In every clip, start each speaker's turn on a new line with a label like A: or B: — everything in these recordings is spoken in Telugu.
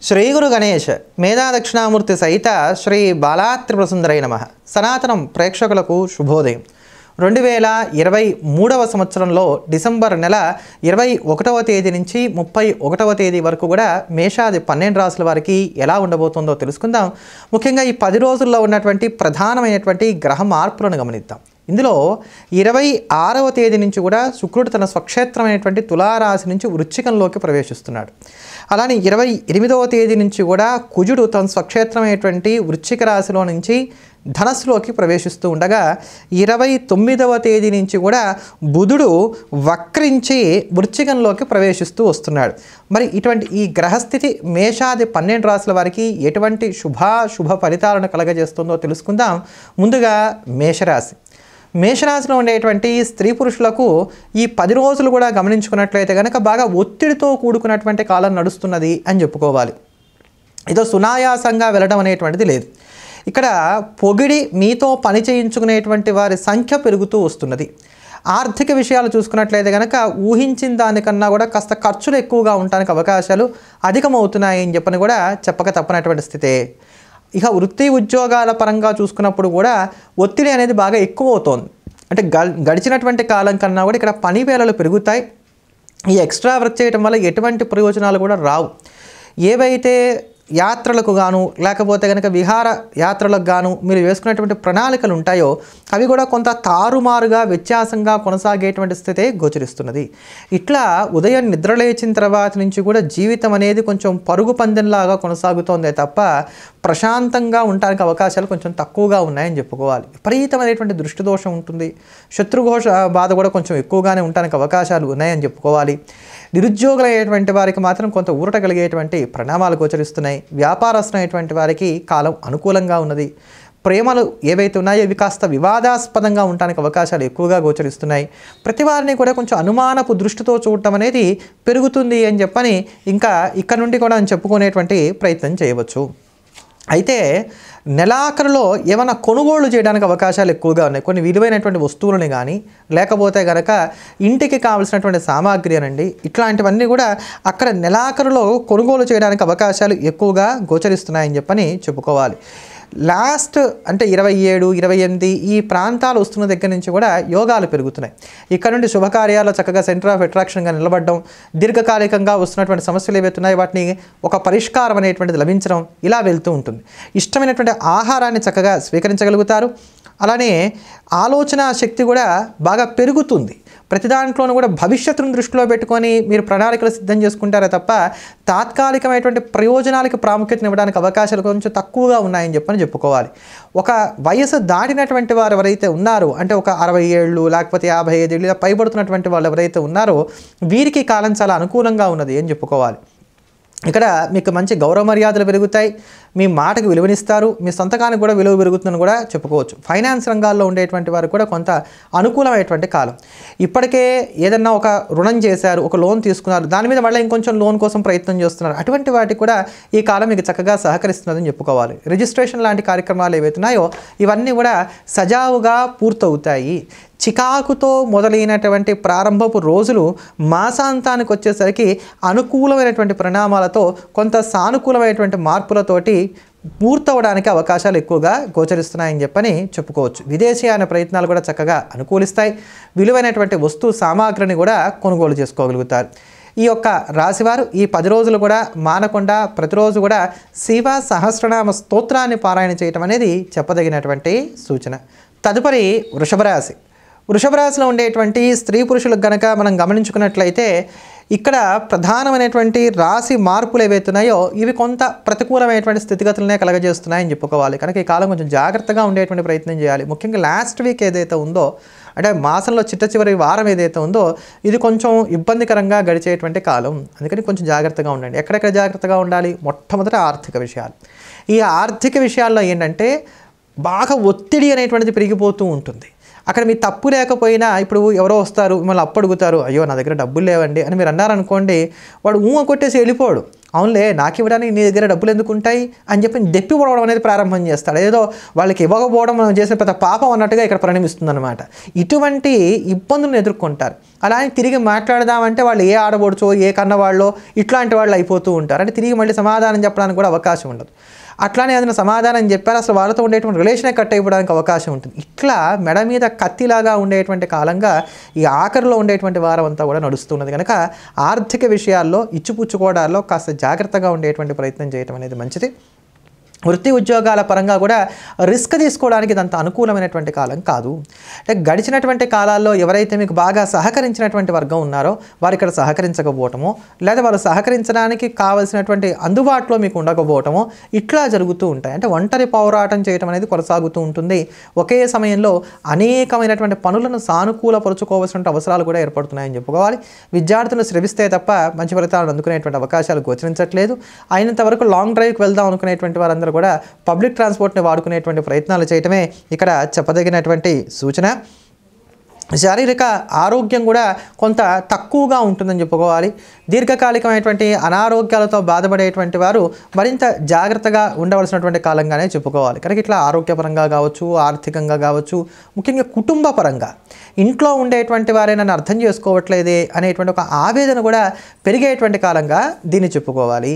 A: శ్రీ గురు గణేష్ మేధా దక్షిణామూర్తి సహిత శ్రీ బాలాత్రిపురసుందరై నమః. సనాతనం ప్రేక్షకులకు శుభోదయం. 2023వ సంవత్సరంలో డిసెంబర్ నెల 21వ తేదీ నుంచి 31వ తేదీ వరకు కూడా మేషాది 12 రాశుల వారికి ఎలా ఉండబోతుందో తెలుసుకుందాం. ముఖ్యంగా ఈ 10 రోజుల్లో ఉన్నటువంటి ప్రధానమైనటువంటి గ్రహ మార్పులను గమనిద్దాం. ఇందులో 26వ తేదీ నుంచి కూడా శుక్రుడు తన స్వక్షేత్రమైనటువంటి తులారాశి నుంచి వృశ్చికంలోకి ప్రవేశిస్తున్నాడు. అలానే 28వ తేదీ నుంచి కూడా కుజుడు తన స్వక్షేత్రమైనటువంటి వృశ్చిక రాశిలో నుంచి ధనస్సులోకి ప్రవేశిస్తూ ఉండగా 29వ తేదీ నుంచి కూడా బుధుడు వక్రించి వృశ్చికంలోకి ప్రవేశిస్తూ వస్తున్నాడు. మరి ఇటువంటి ఈ గ్రహస్థితి మేషాది 12 రాశుల వారికి ఎటువంటి శుభ ఫలితాలను కలగజేస్తుందో తెలుసుకుందాం. ముందుగా మేషరాశిలో ఉండేటువంటి స్త్రీ పురుషులకు ఈ 10 రోజులు కూడా గమనించుకున్నట్లయితే కనుక బాగా ఒత్తిడితో కూడుకున్నటువంటి కాలం నడుస్తున్నది అని చెప్పుకోవాలి. ఏదో సునాయాసంగా వెళ్ళడం అనేటువంటిది లేదు. ఇక్కడ పొగిడి మీతో పని చేయించుకునేటువంటి వారి సంఖ్య పెరుగుతూ వస్తున్నది. ఆర్థిక విషయాలు చూసుకున్నట్లయితే కనుక ఊహించిన దానికన్నా కూడా కాస్త ఖర్చులు ఎక్కువగా ఉండడానికి అవకాశాలు అధికమవుతున్నాయి అని చెప్పని కూడా చెప్పక తప్పనటువంటి స్థితే. ఇక వృత్తి ఉద్యోగాల పరంగా చూసుకున్నప్పుడు కూడా ఒత్తిడి అనేది బాగా ఎక్కువ అవుతోంది. అంటే గడిచినటువంటి కాలం కన్నా కూడా ఇక్కడ పని వేళలు పెరుగుతాయి. ఈ ఎక్స్ట్రా వర్క్ చేయడం వల్ల ఎటువంటి ప్రయోజనాలు కూడా రావు. ఏవైతే యాత్రలకు గాను లేకపోతే కనుక విహార యాత్రలకు గాను మీరు వేసుకున్నటువంటి ప్రణాళికలు ఉంటాయో అవి కూడా కొంత తారుమారుగా వ్యత్యాసంగా కొనసాగేటువంటి స్థితే గోచరిస్తున్నది. ఇట్లా ఉదయం నిద్రలేచిన తర్వాత నుంచి కూడా జీవితం అనేది కొంచెం పరుగు పందెంలాగా కొనసాగుతోందే తప్ప ప్రశాంతంగా ఉండడానికి అవకాశాలు కొంచెం తక్కువగా ఉన్నాయని చెప్పుకోవాలి. విపరీతమైనటువంటి దృష్టి దోషం ఉంటుంది. శత్రుఘోష బాధ కూడా కొంచెం ఎక్కువగానే ఉండడానికి అవకాశాలు ఉన్నాయని చెప్పుకోవాలి. నిరుద్యోగులైనటువంటి వారికి మాత్రం కొంత ఊరట కలిగేటువంటి పరిణామాలు గోచరిస్తున్నాయి. వ్యాపారస్తులైనటువంటి వారికి కాలం అనుకూలంగా ఉన్నది. ప్రేమలు ఏవైతే ఉన్నాయో ఇవి కాస్త వివాదాస్పదంగా ఉండడానికి అవకాశాలు ఎక్కువగా గోచరిస్తున్నాయి. ప్రతి వారిని కూడా కొంచెం అనుమానపు దృష్టితో చూడటం అనేది పెరుగుతుంది అని చెప్పని ఇంకా ఇక్కడ నుండి కూడా చెప్పుకునేటువంటి ప్రయత్నం చేయవచ్చు. అయితే నెలాఖరులో ఏమైనా కొనుగోలు చేయడానికి అవకాశాలు ఎక్కువగా ఉన్నాయి. కొన్ని విలువైనటువంటి వస్తువులని కానీ లేకపోతే కనుక ఇంటికి కావాల్సినటువంటి సామాగ్రి అనండి ఇట్లాంటివన్నీ కూడా అక్కడ నెలాఖరులో కొనుగోలు చేయడానికి అవకాశాలు ఎక్కువగా గోచరిస్తున్నాయని చెప్పని చెప్పుకోవాలి. లాస్ట్ అంటే 27, 28 ఈ ప్రాంతాలు వస్తున్న దగ్గర నుంచి కూడా యోగాలు పెరుగుతున్నాయి. ఇక్కడ నుండి శుభకార్యాలు చక్కగా సెంటర్ ఆఫ్ అట్రాక్షన్గా నిలబడడం, దీర్ఘకాలికంగా వస్తున్నటువంటి సమస్యలు ఏవైతే ఉన్నాయో వాటిని ఒక పరిష్కారం అనేటువంటిది లభించడం ఇలా వెళ్తూ ఉంటుంది. ఇష్టమైనటువంటి ఆహారాన్ని చక్కగా స్వీకరించగలుగుతారు. అలానే ఆలోచన శక్తి కూడా బాగా పెరుగుతుంది. ప్రతి దాంట్లోనూ కూడా భవిష్యత్తును దృష్టిలో పెట్టుకొని మీరు ప్రణాళికలు సిద్ధం చేసుకుంటారే తప్ప తాత్కాలికమైనటువంటి ప్రయోజనాలకు ప్రాముఖ్యతను ఇవ్వడానికి అవకాశాలు కొంచెం తక్కువగా ఉన్నాయని చెప్పని చెప్పుకోవాలి. ఒక వయసు దాటినటువంటి వారు ఎవరైతే ఉన్నారో అంటే ఒక 60 ఏళ్ళు లేకపోతే 55 ఏళ్ళు పైబడుతున్నటువంటి వాళ్ళు ఎవరైతే ఉన్నారో వీరికి కాలం చాలా అనుకూలంగా ఉన్నది అని చెప్పుకోవాలి. ఇక్కడ మీకు మంచి గౌరవ మర్యాదలు పెరుగుతాయి. మీ మాటకు విలువనిస్తారు. మీ సొంతకానికి కూడా విలువ పెరుగుతుందని కూడా చెప్పుకోవచ్చు. ఫైనాన్స్ రంగాల్లో ఉండేటువంటి వారు కూడా కొంత అనుకూలమైనటువంటి కాలం. ఇప్పటికే ఏదన్నా ఒక రుణం చేశారు, ఒక లోన్ తీసుకున్నారు, దాని మీద మళ్ళీ ఇంకొంచెం లోన్ కోసం ప్రయత్నం చేస్తున్నారు. అటువంటి వాటికి కూడా ఈ కాలం మీకు చక్కగా సహకరిస్తున్నదని చెప్పుకోవాలి. రిజిస్ట్రేషన్ లాంటి కార్యక్రమాలు ఏవైతున్నాయో ఇవన్నీ కూడా సజావుగా పూర్తవుతాయి. చికాకుతో మొదలైనటువంటి ప్రారంభపు రోజులు మాసాంతానికి వచ్చేసరికి అనుకూలమైనటువంటి పరిణామాలతో కొంత సానుకూలమైనటువంటి మార్పులతోటి పూర్తవడానికి అవకాశాలు ఎక్కువగా గోచరిస్తున్నాయని చెప్పని చెప్పుకోవచ్చు. విదేశీయాన ప్రయత్నాలు కూడా చక్కగా అనుకూలిస్తాయి. విలువైనటువంటి వస్తు సామాగ్రిని కూడా కొనుగోలు చేసుకోగలుగుతారు. ఈ యొక్క రాశివారు ఈ 10 రోజులు కూడా మానకుండా ప్రతిరోజు కూడా శివ సహస్రనామ స్తోత్రాన్ని పారాయణ చేయటం అనేది చెప్పదగినటువంటి సూచన. తదుపరి వృషభ రాశిలో ఉండేటువంటి స్త్రీ పురుషులకు గనక మనం గమనించుకున్నట్లయితే ఇక్కడ ప్రధానమైనటువంటి రాశి మార్పులు ఏవైతున్నాయో ఇవి కొంత ప్రతికూలమైనటువంటి స్థితిగతులనే కలగజేస్తున్నాయని చెప్పుకోవాలి. కనుక ఈ కాలం కొంచెం జాగ్రత్తగా ఉండేటువంటి ప్రయత్నం చేయాలి. ముఖ్యంగా లాస్ట్ వీక్ ఏదైతే ఉందో అంటే మాసంలో చివరి వారం ఏదైతే ఉందో ఇది కొంచెం ఇబ్బందికరంగా గడిచేటువంటి కాలం. అందుకని కొంచెం జాగ్రత్తగా ఉండండి. ఎక్కడెక్కడ జాగ్రత్తగా ఉండాలి? మొట్టమొదట ఆర్థిక విషయాలు. ఈ ఆర్థిక విషయాల్లో ఏంటంటే బాగా ఒత్తిడి అనేటువంటిది పెరిగిపోతూ ఉంటుంది. అక్కడ మీ తప్పు లేకపోయినా ఇప్పుడు ఎవరో వస్తారు మిమ్మల్ని అప్పు అడుగుతారు, అయ్యో నా దగ్గర డబ్బులు లేవండి అని మీరు అన్నారనుకోండి, వాడు కొట్టేసి వెళ్ళిపోడు. అవునులే నాకు ఇవ్వడానికి నీ దగ్గర డబ్బులు ఎందుకు ఉంటాయి అని చెప్పి దెప్పి పొడవడం అనేది ప్రారంభం చేస్తాడు. ఏదో వాళ్ళకి ఇవ్వకపోవడం మనం చేసే పెద్ద పాపం అన్నట్టుగా ఇక్కడ పరిణమిస్తుంది అనమాట. ఇటువంటి ఇబ్బందులను ఎదుర్కొంటారు. అలా అని తిరిగి మాట్లాడదామంటే వాళ్ళు ఏ ఆడబొడుచో ఏ కన్నవాళ్ళో ఇట్లాంటి వాళ్ళు అయిపోతూ ఉంటారు. అంటే తిరిగి మళ్ళీ సమాధానం చెప్పడానికి కూడా అవకాశం ఉండదు. అట్లానే ఏదైనా సమాధానం చెప్పారు అసలు వాళ్ళతో ఉండేటువంటి రిలేషనే కట్ అయిపోవడానికి అవకాశం ఉంటుంది. ఇట్లా మెడ మీద కత్తిలాగా ఉండేటువంటి కాలంగా ఈ ఆఖరిలో ఉండేటువంటి వారం అంతా కూడా నడుస్తున్నది. కనుక ఆర్థిక విషయాల్లో ఇచ్చిపుచ్చుకోవడాల్లో కాస్త జాగ్రత్తగా ఉండేటువంటి ప్రయత్నం చేయడం అనేది మంచిది. వృత్తి ఉద్యోగాల పరంగా కూడా రిస్క్ తీసుకోవడానికి ఇదంత అనుకూలమైనటువంటి కాలం కాదు. అంటే గడిచినటువంటి కాలాల్లో ఎవరైతే మీకు బాగా సహకరించినటువంటి వర్గం ఉన్నారో వారు ఇక్కడ సహకరించకపోవటమో, లేదా వాళ్ళు సహకరించడానికి కావలసినటువంటి అందుబాటులో మీకు ఉండకపోవటమో ఇట్లా జరుగుతూ ఉంటాయి. అంటే ఒంటరి పోరాటం చేయడం అనేది కొనసాగుతూ ఉంటుంది. ఒకే సమయంలో అనేకమైనటువంటి పనులను సానుకూలపరుచుకోవాల్సిన అవసరాలు కూడా ఏర్పడుతున్నాయని చెప్పుకోవాలి. విద్యార్థులు శ్రమిస్తే తప్ప మంచి ఫలితాలను అందుకునేటువంటి అవకాశాలు గోచరించట్లేదు. అయినంత వరకు లాంగ్ డ్రైవ్కి వెళ్దాం అనుకునేటువంటి వారందరూ కూడా పబ్లిక్ ట్రాన్స్పోర్ట్ని వాడుకునేటువంటి ప్రయత్నాలు చేయటమే ఇక్కడ చెప్పదగినటువంటి సూచన. శారీరక ఆరోగ్యం కూడా కొంత తక్కువగా ఉంటుందని చెప్పుకోవాలి. దీర్ఘకాలికమైనటువంటి అనారోగ్యాలతో బాధపడేటువంటి వారు మరింత జాగ్రత్తగా ఉండవలసినటువంటి కాలంగానే చెప్పుకోవాలి. కనుక ఇట్లా ఆరోగ్యపరంగా కావచ్చు, ఆర్థికంగా కావచ్చు, ముఖ్యంగా కుటుంబ పరంగా ఇంట్లో ఉండేటువంటి వారే నన్ను అర్థం చేసుకోవట్లేదే అనేటువంటి ఒక ఆవేదన కూడా పెరిగేటువంటి కాలంగా దీన్ని చెప్పుకోవాలి.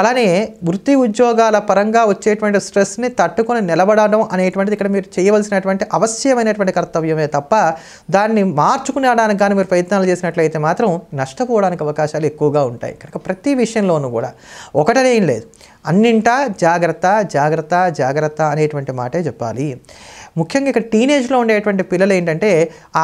A: అలానే వృత్తి ఉద్యోగాల పరంగా వచ్చేటువంటి స్ట్రెస్ని తట్టుకొని నిలబడడం అనేటువంటిది ఇక్కడ మీరు చేయవలసినటువంటి అవశ్యమైనటువంటి కర్తవ్యమే తప్ప దాన్ని మార్చుకునేడానికి కానీ మీరు ప్రయత్నాలు చేసినట్లయితే మాత్రం నష్టపోవడానికి అవకాశాలు ఎక్కువగా ఉంటాయి. కనుక ప్రతి విషయంలోనూ కూడా ఒకటనే ఏం లేదు, అన్నింటా జాగ్రత్త జాగ్రత్త జాగ్రత్త అనేటువంటి మాటే చెప్పాలి. ముఖ్యంగా ఇక్కడ టీనేజ్లో ఉండేటువంటి పిల్లలు ఏంటంటే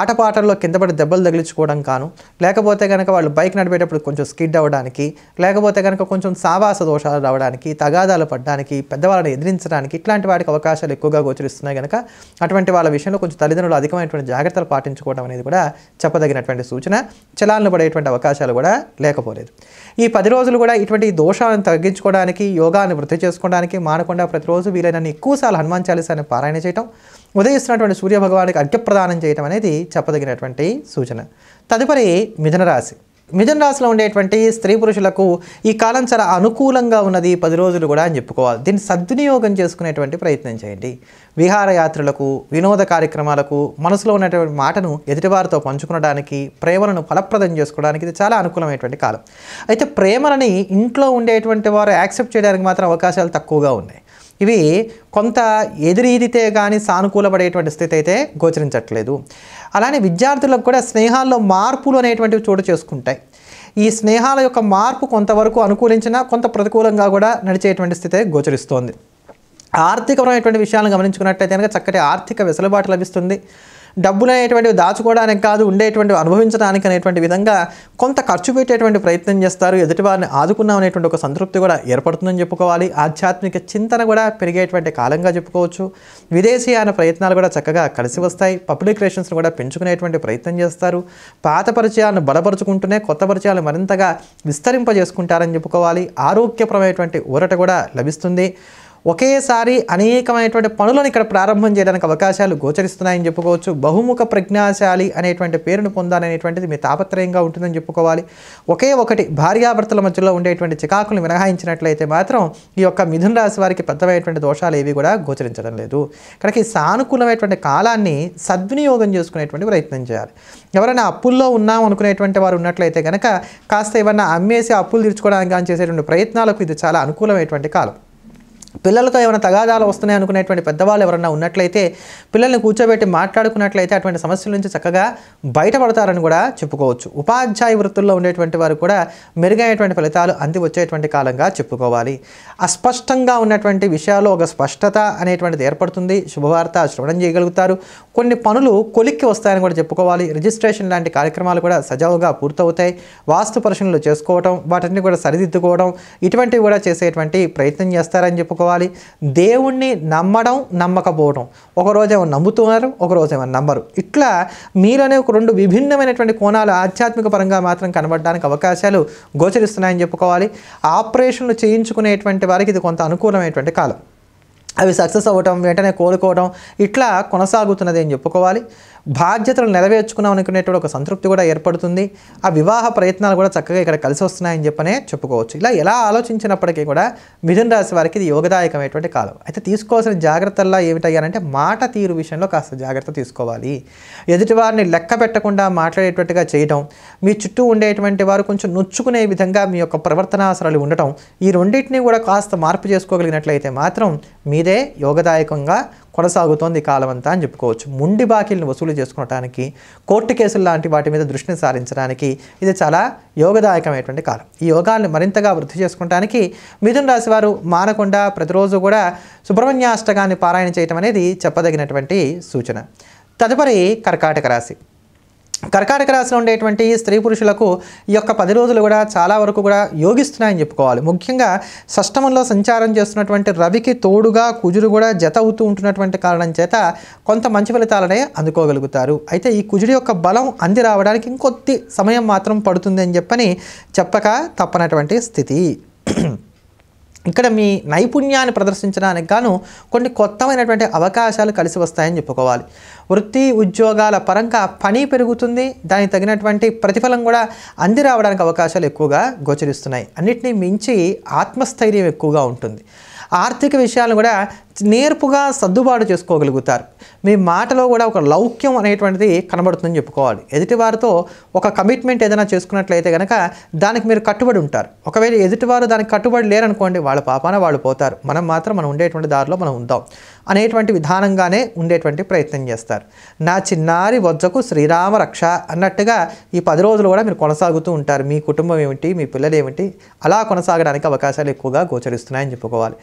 A: ఆటపాటల్లో కిందపడి దెబ్బలు తగిలించుకోవడం కాను, లేకపోతే కనుక వాళ్ళు బైక్ నడిపేటప్పుడు కొంచెం స్కిడ్ అవ్వడానికి, లేకపోతే కనుక కొంచెం సావాస దోషాలు రావడానికి, తగాదాలు పడడానికి, పెద్దవాళ్ళని ఎదిరించడానికి ఇట్లాంటి వాటికి అవకాశాలు ఎక్కువగా గోచరిస్తున్నాయి. కనుక అటువంటి వాళ్ళ విషయంలో కొంచెం తల్లిదండ్రులు అధికమైనటువంటి జాగ్రత్తలు పాటించుకోవడం అనేది కూడా చెప్పదగినటువంటి సూచన. చలాలను పడేటువంటి అవకాశాలు కూడా లేకపోలేదు. ఈ 10 రోజులు కూడా ఇటువంటి దోషాలను తగ్గించుకోవడానికి, యోగాన్ని వృద్ధి చేసుకోవడానికి మానకుండా ప్రతిరోజు వీలైనన్ని ఎక్కువసార్లు హనుమాన్ చాలీసాని పారాయణ చేయటం, ఉదయిస్తున్నటువంటి సూర్యభగవానికి అర్ఘ్యప్రదానం చేయటం అనేది చెప్పదగినటువంటి సూచన. తదుపరి మిథున రాశి. మిథున రాశిలో ఉండేటువంటి స్త్రీ పురుషులకు ఈ కాలం చాలా అనుకూలంగా ఉన్నది 10 రోజులు కూడా అని చెప్పుకోవాలి. దీన్ని సద్వినియోగం చేసుకునేటువంటి ప్రయత్నం చేయండి. విహారయాత్రలకు, వినోద కార్యక్రమాలకు, మనసులో ఉన్నటువంటి మాటను ఎదుటివారితో పంచుకోవడానికి, ప్రేమలను ఫలప్రదం చేసుకోవడానికి ఇది చాలా అనుకూలమైనటువంటి కాలం. అయితే ప్రేమలని ఇంట్లో ఉండేటువంటి వారు యాక్సెప్ట్ చేయడానికి మాత్రం అవకాశాలు తక్కువగా ఉన్నాయి. ఇవి కొంత ఎదురీదితే కానీ సానుకూలపడేటువంటి స్థితి అయితే గోచరించట్లేదు. అలానే విద్యార్థులకు కూడా స్నేహాల్లో మార్పులు అనేటువంటివి చోటు చేసుకుంటాయి. ఈ స్నేహాల యొక్క మార్పు కొంతవరకు అనుకూలించినా కొంత ప్రతికూలంగా కూడా నడిచేటువంటి స్థితి గోచరిస్తోంది. ఆర్థికపరమైనటువంటి విషయాలను గమనించుకున్నట్లయితే కనుక చక్కటి ఆర్థిక వెసులుబాటు లభిస్తుంది. డబ్బులు అనేటువంటివి దాచుకోవడానికి కాదు, ఉండేటువంటివి అనుభవించడానికి అనేటువంటి విధంగా కొంత ఖర్చు పెట్టేటువంటి ప్రయత్నం చేస్తారు. ఎదుటివారిని ఆదుకున్నాం అనేటువంటి ఒక సంతృప్తి కూడా ఏర్పడుతుందని చెప్పుకోవాలి. ఆధ్యాత్మిక చింతన కూడా పెరిగేటువంటి కాలంగా చెప్పుకోవచ్చు. విదేశీయాన ప్రయత్నాలు కూడా చక్కగా కలిసి వస్తాయి. పబ్లిక్ రిలేషన్స్ను కూడా పెంచుకునేటువంటి ప్రయత్నం చేస్తారు. పాత పరిచయాలను బలపరుచుకుంటూనే కొత్త పరిచయాలు మరింతగా విస్తరింపజేసుకుంటారని చెప్పుకోవాలి. ఆరోగ్యపరమైనటువంటి ఊరట కూడా లభిస్తుంది. ఒకేసారి అనేకమైనటువంటి పనులను ఇక్కడ ప్రారంభం చేయడానికి అవకాశాలు గోచరిస్తున్నాయని చెప్పుకోవచ్చు. బహుముఖ ప్రజ్ఞాశాలి అనేటువంటి పేరును పొందాలనేటువంటిది మీ తాపత్రయంగా ఉంటుందని చెప్పుకోవాలి. ఒకటి భార్యాభర్తల మధ్యలో ఉండేటువంటి చికాకులను మినహాయించినట్లయితే మాత్రం ఈ యొక్క మిథున రాశి వారికి పెద్దమైనటువంటి దోషాలు ఏవి కూడా గోచరించడం లేదు. కనుక ఈ సానుకూలమైనటువంటి కాలాన్ని సద్వినియోగం చేసుకునేటువంటి ప్రయత్నం చేయాలి. ఎవరైనా అప్పుల్లో ఉన్నాం అనుకునేటువంటి వారు ఉన్నట్లయితే కనుక కాస్త ఏమన్నా అమ్మేసి అప్పులు తీర్చుకోవడానికి కానీ చేసేటువంటి ప్రయత్నాలకు ఇది చాలా అనుకూలమైనటువంటి కాలం. పిల్లలతో ఏమైనా తగాదాలు వస్తున్నాయి అనుకునేటువంటి పెద్దవాళ్ళు ఎవరైనా ఉన్నట్లయితే పిల్లల్ని కూర్చోబెట్టి మాట్లాడుకున్నట్లయితే అటువంటి సమస్యల నుంచి చక్కగా బయటపడతారని కూడా చెప్పుకోవచ్చు. ఉపాధ్యాయ వృత్తుల్లో ఉండేటువంటి వారు కూడా మెరుగైనటువంటి ఫలితాలు అంది వచ్చేటువంటి కాలంగా చెప్పుకోవాలి. అస్పష్టంగా ఉన్నటువంటి విషయాల్లో ఒక స్పష్టత అనేటువంటిది ఏర్పడుతుంది. శుభవార్త శ్రవణం చేయగలుగుతారు. కొన్ని పనులు కొలిక్కి వస్తాయని కూడా చెప్పుకోవాలి. రిజిస్ట్రేషన్ లాంటి కార్యక్రమాలు కూడా సజావుగా పూర్తవుతాయి. వాస్తు పరిశీలనలు చేసుకోవడం, వాటిని కూడా సరిదిద్దుకోవడం ఇటువంటివి కూడా చేసేటువంటి ప్రయత్నం చేస్తారని చెప్పుకోవాలి. దేవుణ్ణి నమ్మడం, నమ్మకపోవడం, ఒకరోజేమో నమ్ముతున్నారు, ఒకరోజేమో నమ్మరు. ఇట్లా మీరనే ఒక 2 విభిన్నమైనటువంటి కోణాలు ఆధ్యాత్మిక పరంగా మాత్రం కనబడడానికి అవకాశాలు గోచరిస్తున్నాయని చెప్పుకోవాలి. ఆపరేషన్లు చేయించుకునేటువంటి వారికి ఇది కొంత అనుకూలమైనటువంటి కాలం. అవి సక్సెస్ అవ్వటం, వెంటనే కోలుకోవడం ఇట్లా కొనసాగుతున్నది అని చెప్పుకోవాలి. బాధ్యతలు నెరవేర్చుకున్నాం అనుకునేటువంటి ఒక సంతృప్తి కూడా ఏర్పడుతుంది. ఆ వివాహ ప్రయత్నాలు కూడా చక్కగా ఇక్కడ కలిసి వస్తున్నాయని చెప్పనే చెప్పుకోవచ్చు. ఇలా ఎలా ఆలోచించినప్పటికీ కూడా మిథున రాశి వారికి ఇది యోగదాయకమైనటువంటి కాలం. అయితే తీసుకోవాల్సిన జాగ్రత్తల్లో ఏమిటయ్యానంటే మాట తీరు విషయంలో కాస్త జాగ్రత్త తీసుకోవాలి. ఎదుటివారిని లెక్క పెట్టకుండా మాట్లాడేటట్టుగా చేయటం, మీ చుట్టూ ఉండేటువంటి వారు కొంచెం నొచ్చుకునే విధంగా మీ యొక్క ప్రవర్తనాసరాలు ఉండటం, ఈ రెండింటినీ కూడా కాస్త మార్పు చేసుకోగలిగినట్లయితే మాత్రం మీదే యోగదాయకంగా కొనసాగుతోంది కాలం అంతా అని చెప్పుకోవచ్చు. ముండి బాకీలను వసూలు చేసుకోవడానికి, కోర్టు కేసులు లాంటి వాటి మీద దృష్టిని సారించడానికి ఇది చాలా యోగదాయకమైనటువంటి కాలం. ఈ యోగాన్ని మరింతగా వృద్ధి చేసుకోవడానికి మిథున రాశి వారు మానకుండా ప్రతిరోజు కూడా సుబ్రహ్మణ్యాష్టకాన్ని పారాయణ చేయటం అనేది చెప్పదగినటువంటి సూచన. తదుపరి కర్కాటక రాశి. కర్కాటక రాశిలో ఉండేటువంటి స్త్రీ పురుషులకు ఈ యొక్క 10 రోజులు కూడా చాలా వరకు కూడా యోగిస్తున్నాయని చెప్పుకోవాలి. ముఖ్యంగా షష్టమంలో సంచారం చేస్తున్నటువంటి రవికి తోడుగా కుజుడు కూడా జత అవుతూ ఉంటున్నటువంటి కారణం చేత కొంత మంచి ఫలితాలనే అందుకోగలుగుతారు. అయితే ఈ కుజుడి యొక్క బలం అంది రావడానికి ఇంకొద్ది సమయం మాత్రం పడుతుంది అని చెప్పక తప్పనటువంటి స్థితి. ఇక్కడ మీ నైపుణ్యాన్ని ప్రదర్శించడానికి గాను కొన్ని కొత్తమైనటువంటి అవకాశాలు కలిసి వస్తాయని చెప్పుకోవాలి. వృత్తి ఉద్యోగాల పరంగా పని పెరుగుతుంది, దానికి తగినటువంటి ప్రతిఫలం కూడా అంది రావడానికి అవకాశాలు ఎక్కువగా గోచరిస్తున్నాయి. అన్నిటినీ మించి ఆత్మస్థైర్యం ఎక్కువగా ఉంటుంది. ఆర్థిక విషయాలను కూడా నేర్పుగా సర్దుబాటు చేసుకోగలుగుతారు. మీ మాటలో కూడా ఒక లౌక్యం అనేటువంటిది కనబడుతుందని చెప్పుకోవాలి. ఎదుటివారితో ఒక కమిట్మెంట్ ఏదైనా చేసుకున్నట్లయితే కనుక దానికి మీరు కట్టుబడి ఉంటారు. ఒకవేళ ఎదుటివారు దానికి కట్టుబడి లేరనుకోండి, వాళ్ళ పాపాన వాళ్ళు పోతారు, మనం మాత్రం మనం ఉండేటువంటి దారిలో మనం ఉందాం అనేటువంటి విధానంగానే ఉండేటువంటి ప్రయత్నం చేస్తారు. నా చిన్నారి వజ్జకు శ్రీరామ రక్ష అన్నట్టుగా ఈ 10 రోజులు కూడా మీరు కొనసాగుతూ ఉంటారు. మీ కుటుంబం ఏమిటి, మీ పిల్లలు ఏమిటి, అలా కొనసాగడానికి అవకాశాలు ఎక్కువగా గోచరిస్తున్నాయని చెప్పుకోవాలి.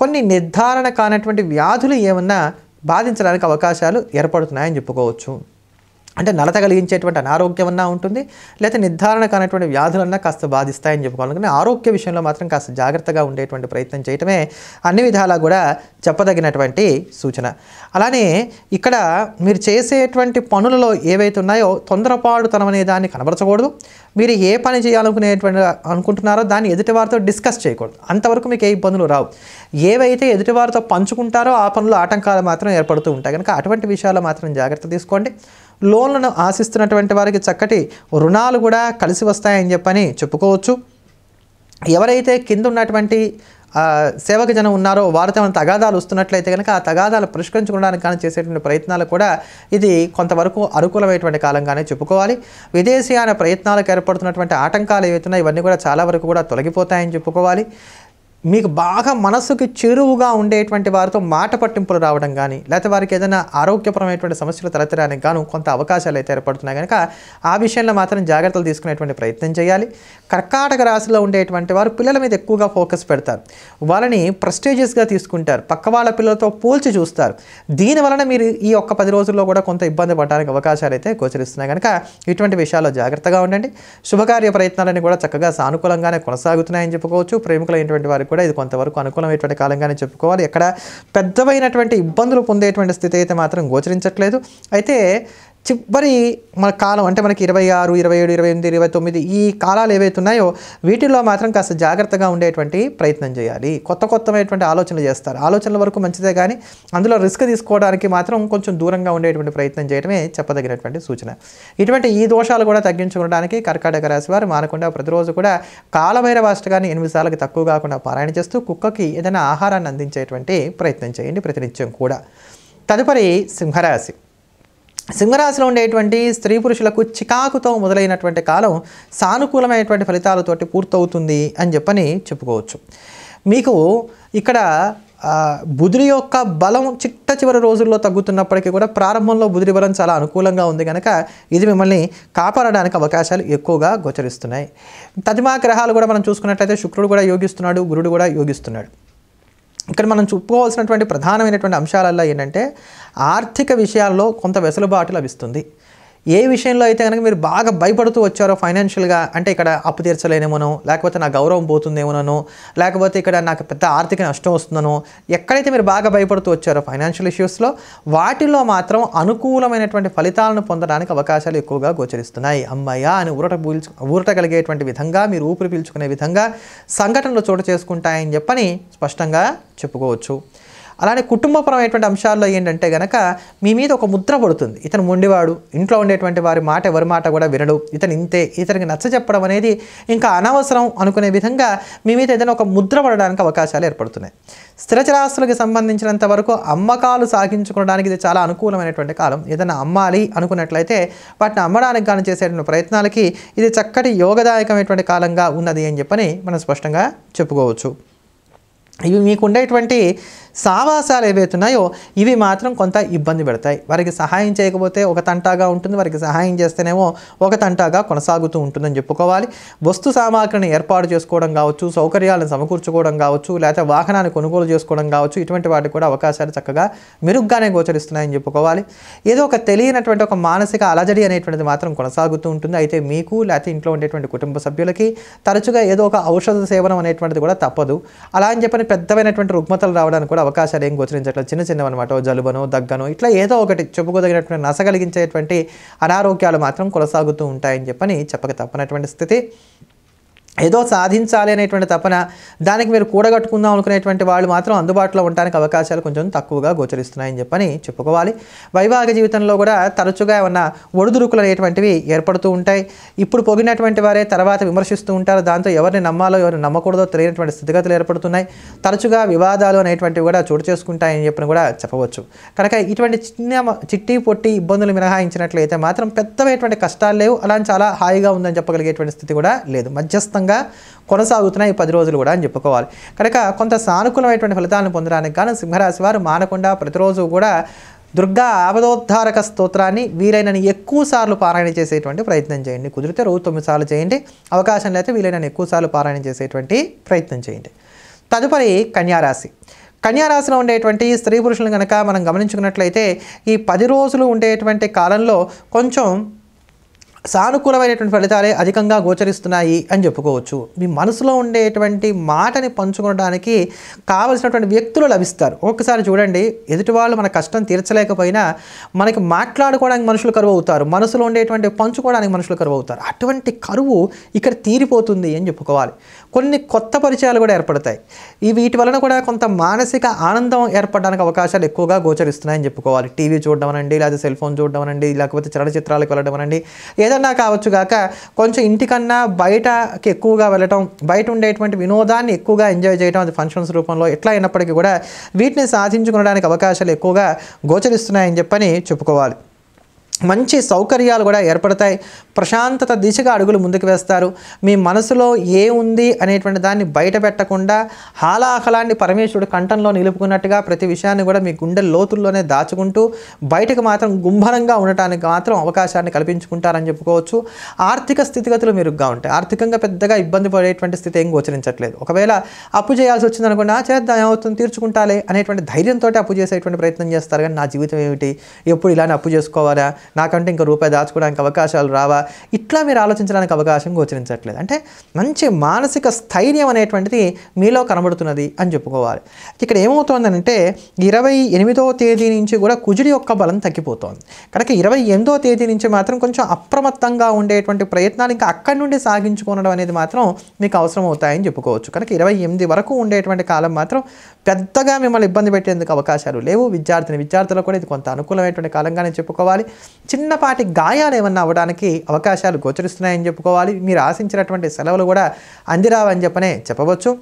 A: కొన్ని నిర్ధారణ కానటువంటి వ్యాధులు ఏమన్నా బాధించడానికి అవకాశాలు ఏర్పడుతున్నాయని చెప్పుకోవచ్చు. అంటే నలత కలిగించేటువంటి అనారోగ్యం అన్నా ఉంటుంది, లేదా నిర్ధారణ కానటువంటి వ్యాధులన్నా కాస్త బాధిస్తాయని చెప్పుకోవాలి. కానీ ఆరోగ్య విషయంలో మాత్రం కాస్త జాగ్రత్తగా ఉండేటువంటి ప్రయత్నం చేయటమే అన్ని విధాలా కూడా చెప్పదగినటువంటి సూచన. అలానే ఇక్కడ మీరు చేసేటువంటి పనులలో ఏవైతే ఉన్నాయో తొందరపాటుతనం అనే దాన్ని కనబరచకూడదు. మీరు ఏ పని అనుకుంటున్నారో దాన్ని ఎదుటివారితో డిస్కస్ చేయకూడదు. అంతవరకు మీకు ఏ ఇబ్బందులు రావు. ఏవైతే ఎదుటివారితో పంచుకుంటారో ఆ పనులు ఆటంకాలు మాత్రం ఏర్పడుతూ ఉంటాయి. కనుక అటువంటి విషయాల్లో మాత్రం జాగ్రత్త తీసుకోండి. లోన్లను ఆశిస్తున్నటువంటి వారికి చక్కటి రుణాలు కూడా కలిసి వస్తాయని చెప్పని చెప్పుకోవచ్చు. ఎవరైతే కింద ఉన్నటువంటి సేవక జనం ఉన్నారో వారితో ఏమైనా తగాదాలు వస్తున్నట్లయితే కనుక ఆ తగాదాలు పరిష్కరించుకోవడానికి కానీ చేసేటువంటి ప్రయత్నాలు కూడా ఇది కొంతవరకు అనుకూలమైనటువంటి కాలంగానే చెప్పుకోవాలి. విదేశీయాన ప్రయత్నాలకు ఏర్పడుతున్నటువంటి ఆటంకాలు ఏవైతున్నాయో ఇవన్నీ కూడా చాలా వరకు కూడా తొలగిపోతాయని చెప్పుకోవాలి. మీకు బాగా మనసుకి చేరువుగా ఉండేటువంటి వారితో మాట పట్టింపులు రావడం కానీ, లేకపోతే వారికి ఏదైనా ఆరోగ్యపరమైనటువంటి సమస్యలు తలెత్తడానికి గాను కొంత అవకాశాలు అయితే ఏర్పడుతున్నాయి. కనుక ఆ విషయంలో మాత్రం జాగ్రత్తలు తీసుకునేటువంటి ప్రయత్నం చేయాలి. కర్కాటక రాశిలో ఉండేటువంటి వారు పిల్లల మీద ఎక్కువగా ఫోకస్ పెడతారు. వాళ్ళని ప్రెస్టీజియస్గా తీసుకుంటారు, పక్క వాళ్ళ పిల్లలతో పోల్చి చూస్తారు. దీనివలన మీరు ఈ ఒక్క 10 రోజుల్లో కూడా కొంత ఇబ్బంది పడడానికి అవకాశాలు అయితే గోచరిస్తున్నాయి. కనుక ఇటువంటి విషయాల్లో జాగ్రత్తగా ఉండండి. శుభకార్య ప్రయత్నాలన్నీ కూడా చక్కగా సానుకూలంగానే కొనసాగుతున్నాయని చెప్పుకోవచ్చు. ప్రేమికులైనటువంటి వారికి కూడా ఇది కొంతవరకు అనుకూలమైనటువంటి కాలంగానే చెప్పుకోవాలి. ఎక్కడ పెద్దవైనటువంటి ఇబ్బందులు పొందేటువంటి స్థితి అయితే మాత్రం గోచరించట్లేదు. అయితే చివరి మన కాలం అంటే మనకి 26, 27, 28, 29 ఈ కాలాలు ఏవైతే ఉన్నాయో వీటిల్లో మాత్రం కాస్త జాగ్రత్తగా ఉండేటువంటి ప్రయత్నం చేయాలి. కొత్తమైనటువంటి ఆలోచనలు చేస్తారు. ఆలోచనల వరకు మంచిదే కానీ అందులో రిస్క్ తీసుకోవడానికి మాత్రం కొంచెం దూరంగా ఉండేటువంటి ప్రయత్నం చేయడమే చెప్పదగినటువంటి సూచన. ఇటువంటి ఈ దోషాలు కూడా తగ్గించుకోవడానికి కర్కాటక రాశి వారు మానకుండా ప్రతిరోజు కూడా కాలభైరవ అష్టకాన్ని 8 సార్లకు తక్కువ కాకుండా పారాయణ చేస్తూ కుక్కకి ఏదైనా ఆహారాన్ని అందించేటువంటి ప్రయత్నం చేయండి ప్రతినిత్యం కూడా. తదుపరి సింహరాశి. సింహరాశిలో ఉండేటువంటి స్త్రీ పురుషులకు చికాకుతో మొదలైనటువంటి కాలం సానుకూలమైనటువంటి ఫలితాలతోటి పూర్తవుతుంది అని చెప్పని చెప్పుకోవచ్చు. మీకు ఇక్కడ బుధుడి యొక్క బలం చివరి రోజుల్లో తగ్గుతున్నప్పటికీ కూడా ప్రారంభంలో బుధుడి బలం చాలా అనుకూలంగా ఉంది కనుక ఇది మిమ్మల్ని కాపాడడానికి అవకాశాలు ఎక్కువగా గోచరిస్తున్నాయి. తదిమా గ్రహాలు కూడా మనం చూసుకున్నట్లయితే శుక్రుడు కూడా యోగిస్తున్నాడు, గురుడు కూడా యోగిస్తున్నాడు. ఇక్కడ మనం చెప్పుకోవాల్సినటువంటి ప్రధానమైనటువంటి అంశాలలో ఏంటంటే ఆర్థిక విషయాల్లో కొంత వెసులుబాటు లభిస్తుంది. ఏ విషయంలో అయితే కనుక మీరు బాగా భయపడుతూ వచ్చారో ఫైనాన్షియల్గా, అంటే ఇక్కడ అప్పు తీర్చలేనేమోనో, లేకపోతే నా గౌరవం పోతుందేమోనో, లేకపోతే ఇక్కడ నాకు పెద్ద ఆర్థిక నష్టం వస్తుందనో, ఎక్కడైతే మీరు బాగా భయపడుతూ వచ్చారో ఫైనాన్షియల్ ఇష్యూస్లో వాటిల్లో మాత్రం అనుకూలమైనటువంటి ఫలితాలను పొందడానికి అవకాశాలు ఎక్కువగా గోచరిస్తున్నాయి. అమ్మయ్య అని ఊరట కలిగేటువంటి విధంగా మీరు ఊపిరి పీల్చుకునే విధంగా సంఘటనలు చోటు చేసుకుంటాయని చెప్పని స్పష్టంగా చెప్పుకోవచ్చు. అలానే కుటుంబపరమైనటువంటి అంశాల్లో ఏంటంటే గనక మీ మీద ఒక ముద్ర పడుతుంది. ఇతను మొండివాడు, ఇంట్లో ఉండేటువంటి వారి మాట ఎవరి మాట కూడా వినడు, ఇతను ఇంతే, ఇతనికి నచ్చ చెప్పడం అనేది ఇంకా అనవసరం అనుకునే విధంగా మీ మీద ఏదైనా ఒక ముద్ర పడడానికి అవకాశాలు ఏర్పడుతున్నాయి. స్థిరచరాస్తులకు సంబంధించినంత వరకు అమ్మకాలు సాగించుకోవడానికి ఇది చాలా అనుకూలమైనటువంటి కాలం. ఏదైనా అమ్మాలి అనుకున్నట్లయితే వాటిని అమ్మడానికి కానీ చేసేటువంటి ప్రయత్నాలకి ఇది చక్కటి యోగదాయకమైనటువంటి కాలంగా ఉన్నది అని చెప్పని మనం స్పష్టంగా చెప్పుకోవచ్చు. ఇవి మీకు ఉండేటువంటి సావాసాలు ఏవైతే ఉన్నాయో ఇవి మాత్రం కొంత ఇబ్బంది పెడతాయి. వారికి సహాయం చేయకపోతే ఒక తంటాగా ఉంటుంది, వారికి సహాయం చేస్తేనేమో ఒక తంటాగా కొనసాగుతూ ఉంటుందని చెప్పుకోవాలి. వస్తు సామాగ్రిని ఏర్పాటు చేసుకోవడం కావచ్చు, సౌకర్యాలను సమకూర్చుకోవడం కావచ్చు, లేకపోతే వాహనాన్ని కొనుగోలు చేసుకోవడం కావచ్చు, ఇటువంటి వాటికి కూడా అవకాశాలు చక్కగా మెరుగ్గానే గోచరిస్తున్నాయని చెప్పుకోవాలి. ఏదో ఒక తెలియనటువంటి ఒక మానసిక అలజడి అనేటువంటిది మాత్రం కొనసాగుతూ ఉంటుంది. అయితే మీకు లేకపోతే ఇంట్లో ఉండేటువంటి కుటుంబ సభ్యులకి తరచుగా ఏదో ఒక ఔషధ సేవనం అనేటువంటిది కూడా తప్పదు. అలా అని చెప్పని పెద్దమైనటువంటి రుగ్మతలు రావడానికి కూడా అవకాశాలు ఏం గోచరించట్లేదు. చిన్న చిన్నవి అనమాట, జలుబనో దగ్గనో ఇట్లా ఏదో ఒకటి చెప్పుకోదగినటువంటి నసగలిగించేటువంటి అనారోగ్యాలు మాత్రం కొనసాగుతూ ఉంటాయని చెప్పని చెప్పక తప్పనటువంటి స్థితి. ఏదో సాధించాలి అనేటువంటి తపన, దానికి మీరు కూడగట్టుకుందాం అనుకునేటువంటి వాళ్ళు మాత్రం అందుబాటులో ఉండడానికి అవకాశాలు కొంచెం తక్కువగా గోచరిస్తున్నాయని చెప్పని చెప్పుకోవాలి. వైవాహిక జీవితంలో కూడా తరచుగా ఏమన్నా ఒడిదుడుకులు అనేటువంటివి ఏర్పడుతూ ఉంటాయి. ఇప్పుడు పొగినటువంటి వారే తర్వాత విమర్శిస్తూ ఉంటారు. దాంతో ఎవరిని నమ్మాలో ఎవరిని నమ్మకూడదో తెలియనటువంటి స్థితిగతులు ఏర్పడుతున్నాయి. తరచుగా వివాదాలు అనేటువంటివి కూడా చోటు చేసుకుంటాయని చెప్పని కూడా చెప్పవచ్చు. కనుక ఇటువంటి చిట్టి పొట్టి ఇబ్బందులు మినహాయించినట్లయితే మాత్రం పెద్దమైనటువంటి కష్టాలు లేవు. అలా చాలా హాయిగా ఉందని చెప్పగలిగేటువంటి స్థితి కూడా లేదు. మధ్యస్థంగా కొనసాగుతున్నాయి 10 రోజులు కూడా అని చెప్పుకోవాలి. కనుక కొంత సానుకూలమైనటువంటి ఫలితాలను పొందడానికి గాను సింహరాశి వారు మానకుండా ప్రతిరోజు కూడా దుర్గా ఆపదోద్ధారక స్తోత్రాన్ని వీలైనన్ని ఎక్కువ సార్లు పారాయణ చేసేటువంటి ప్రయత్నం చేయండి. కుదిరితే రోజు 9 సార్లు చేయండి. అవకాశం లేకపోతే వీలైనన్ని ఎక్కువ సార్లు పారాయణ చేసేటువంటి ప్రయత్నం చేయండి. తదుపరి కన్యారాశి. కన్యారాశిలో ఉండేటువంటి స్త్రీ పురుషులను కనుక మనం గమనించుకున్నట్లయితే ఈ 10 రోజులు ఉండేటువంటి కాలంలో కొంచెం సానుకూలమైనటువంటి ఫలితాలే అధికంగా గోచరిస్తున్నాయి అని చెప్పుకోవచ్చు. మీ మనసులో ఉండేటువంటి మాటని పంచుకోవడానికి కావలసినటువంటి వ్యక్తులు లభిస్తారు. ఒక్కసారి చూడండి, ఎదుటి వాళ్ళు మన కష్టం తీర్చలేకపోయినా మనకి మాట్లాడుకోవడానికి మనుషులు కరువు అవుతారు, మనసులో ఉండేటువంటి పంచుకోవడానికి మనుషులు కరువు అవుతారు. అటువంటి కరువు ఇక్కడ తీరిపోతుంది అని చెప్పుకోవాలి. కొన్ని కొత్త పరిచయాలు కూడా ఏర్పడతాయి. వీటి వలన కూడా కొంత మానసిక ఆనందం ఏర్పడడానికి అవకాశాలు ఎక్కువగా గోచరిస్తున్నాయని చెప్పుకోవాలి. టీవీ చూడడం అనండి, లేకపోతే సెల్ ఫోన్ చూడడం అనండి, లేకపోతే చలనచిత్రాలకు వెళ్ళడం అనండి, ఏదన్నా కావచ్చు గాక కొంచెం ఇంటికన్నా బయటకి ఎక్కువగా వెళ్ళటం, బయట ఉండేటువంటి వినోదాన్ని ఎక్కువగా ఎంజాయ్ చేయడం, అది ఫంక్షన్స్ రూపంలో ఎట్లా అయినప్పటికీ కూడా వీటిని సాధించుకోవడానికి అవకాశాలు ఎక్కువగా గోచరిస్తున్నాయని చెప్పని చెప్పుకోవాలి. మంచి సౌకర్యాలు కూడా ఏర్పడతాయి. ప్రశాంతత దిశగా అడుగులు ముందుకు వేస్తారు. మీ మనసులో ఏముంది అనేటువంటి దాన్ని బయట పెట్టకుండా హాలాహలాన్ని పరమేశ్వరుడు కంఠంలో నిలుపుకున్నట్టుగా ప్రతి విషయాన్ని కూడా మీ గుండె లోతుల్లోనే దాచుకుంటూ బయటకు మాత్రం గుంభనంగా ఉండటానికి మాత్రం అవకాశాన్ని కల్పించుకుంటారని చెప్పుకోవచ్చు. ఆర్థిక స్థితిగతులు మెరుగ్గా ఉంటాయి. ఆర్థికంగా పెద్దగా ఇబ్బంది పడేటువంటి స్థితి ఏం గోచరించట్లేదు. ఒకవేళ అప్పు చేయాల్సి వచ్చిందనుకున్నా చేద్దాం, ఏమవుతుంది, తీర్చుకుంటాలే అనేటువంటి ధైర్యంతో అప్పు చేసేటువంటి ప్రయత్నం చేస్తారు. కానీ నా జీవితం ఏమిటి, ఎప్పుడు ఇలానే అప్పు చేసుకోవాలా, నాకంటే ఇంకా రూపాయి దాచుకోవడానికి అవకాశాలు రావా, ఇట్లా మీరు ఆలోచించడానికి అవకాశం గోచరించట్లేదు. అంటే మంచి మానసిక స్థైర్యం అనేటువంటిది మీలో కనబడుతున్నది అని చెప్పుకోవాలి. ఇక్కడ ఏమవుతోందంటే 28వ తేదీ నుంచి కూడా కుజుడి యొక్క బలం తగ్గిపోతోంది. కనుక 28వ తేదీ నుంచి మాత్రం కొంచెం అప్రమత్తంగా ఉండేటువంటి ప్రయత్నాలు ఇంకా అక్కడి నుండి సాగించుకోవడం అనేది మాత్రం మీకు అవసరం అవుతాయని చెప్పుకోవచ్చు. కనుక 28 వరకు ఉండేటువంటి కాలం మాత్రం పెద్దగా మిమ్మల్ని ఇబ్బంది పెట్టేందుకు అవకాశాలు లేవు. విద్యార్థులకు కూడా ఇది కొంత అనుకూలమైనటువంటి కాలంగానే చెప్పుకోవాలి. చిన్నపాటి గాయాలు ఏమన్నా అవ్వడానికి అవకాశాలు గోచరిస్తున్నాయని చెప్పుకోవాలి. మీరు ఆశించినటువంటి సెలవులు కూడా అందిరావని చెప్పనే చెప్పవచ్చు.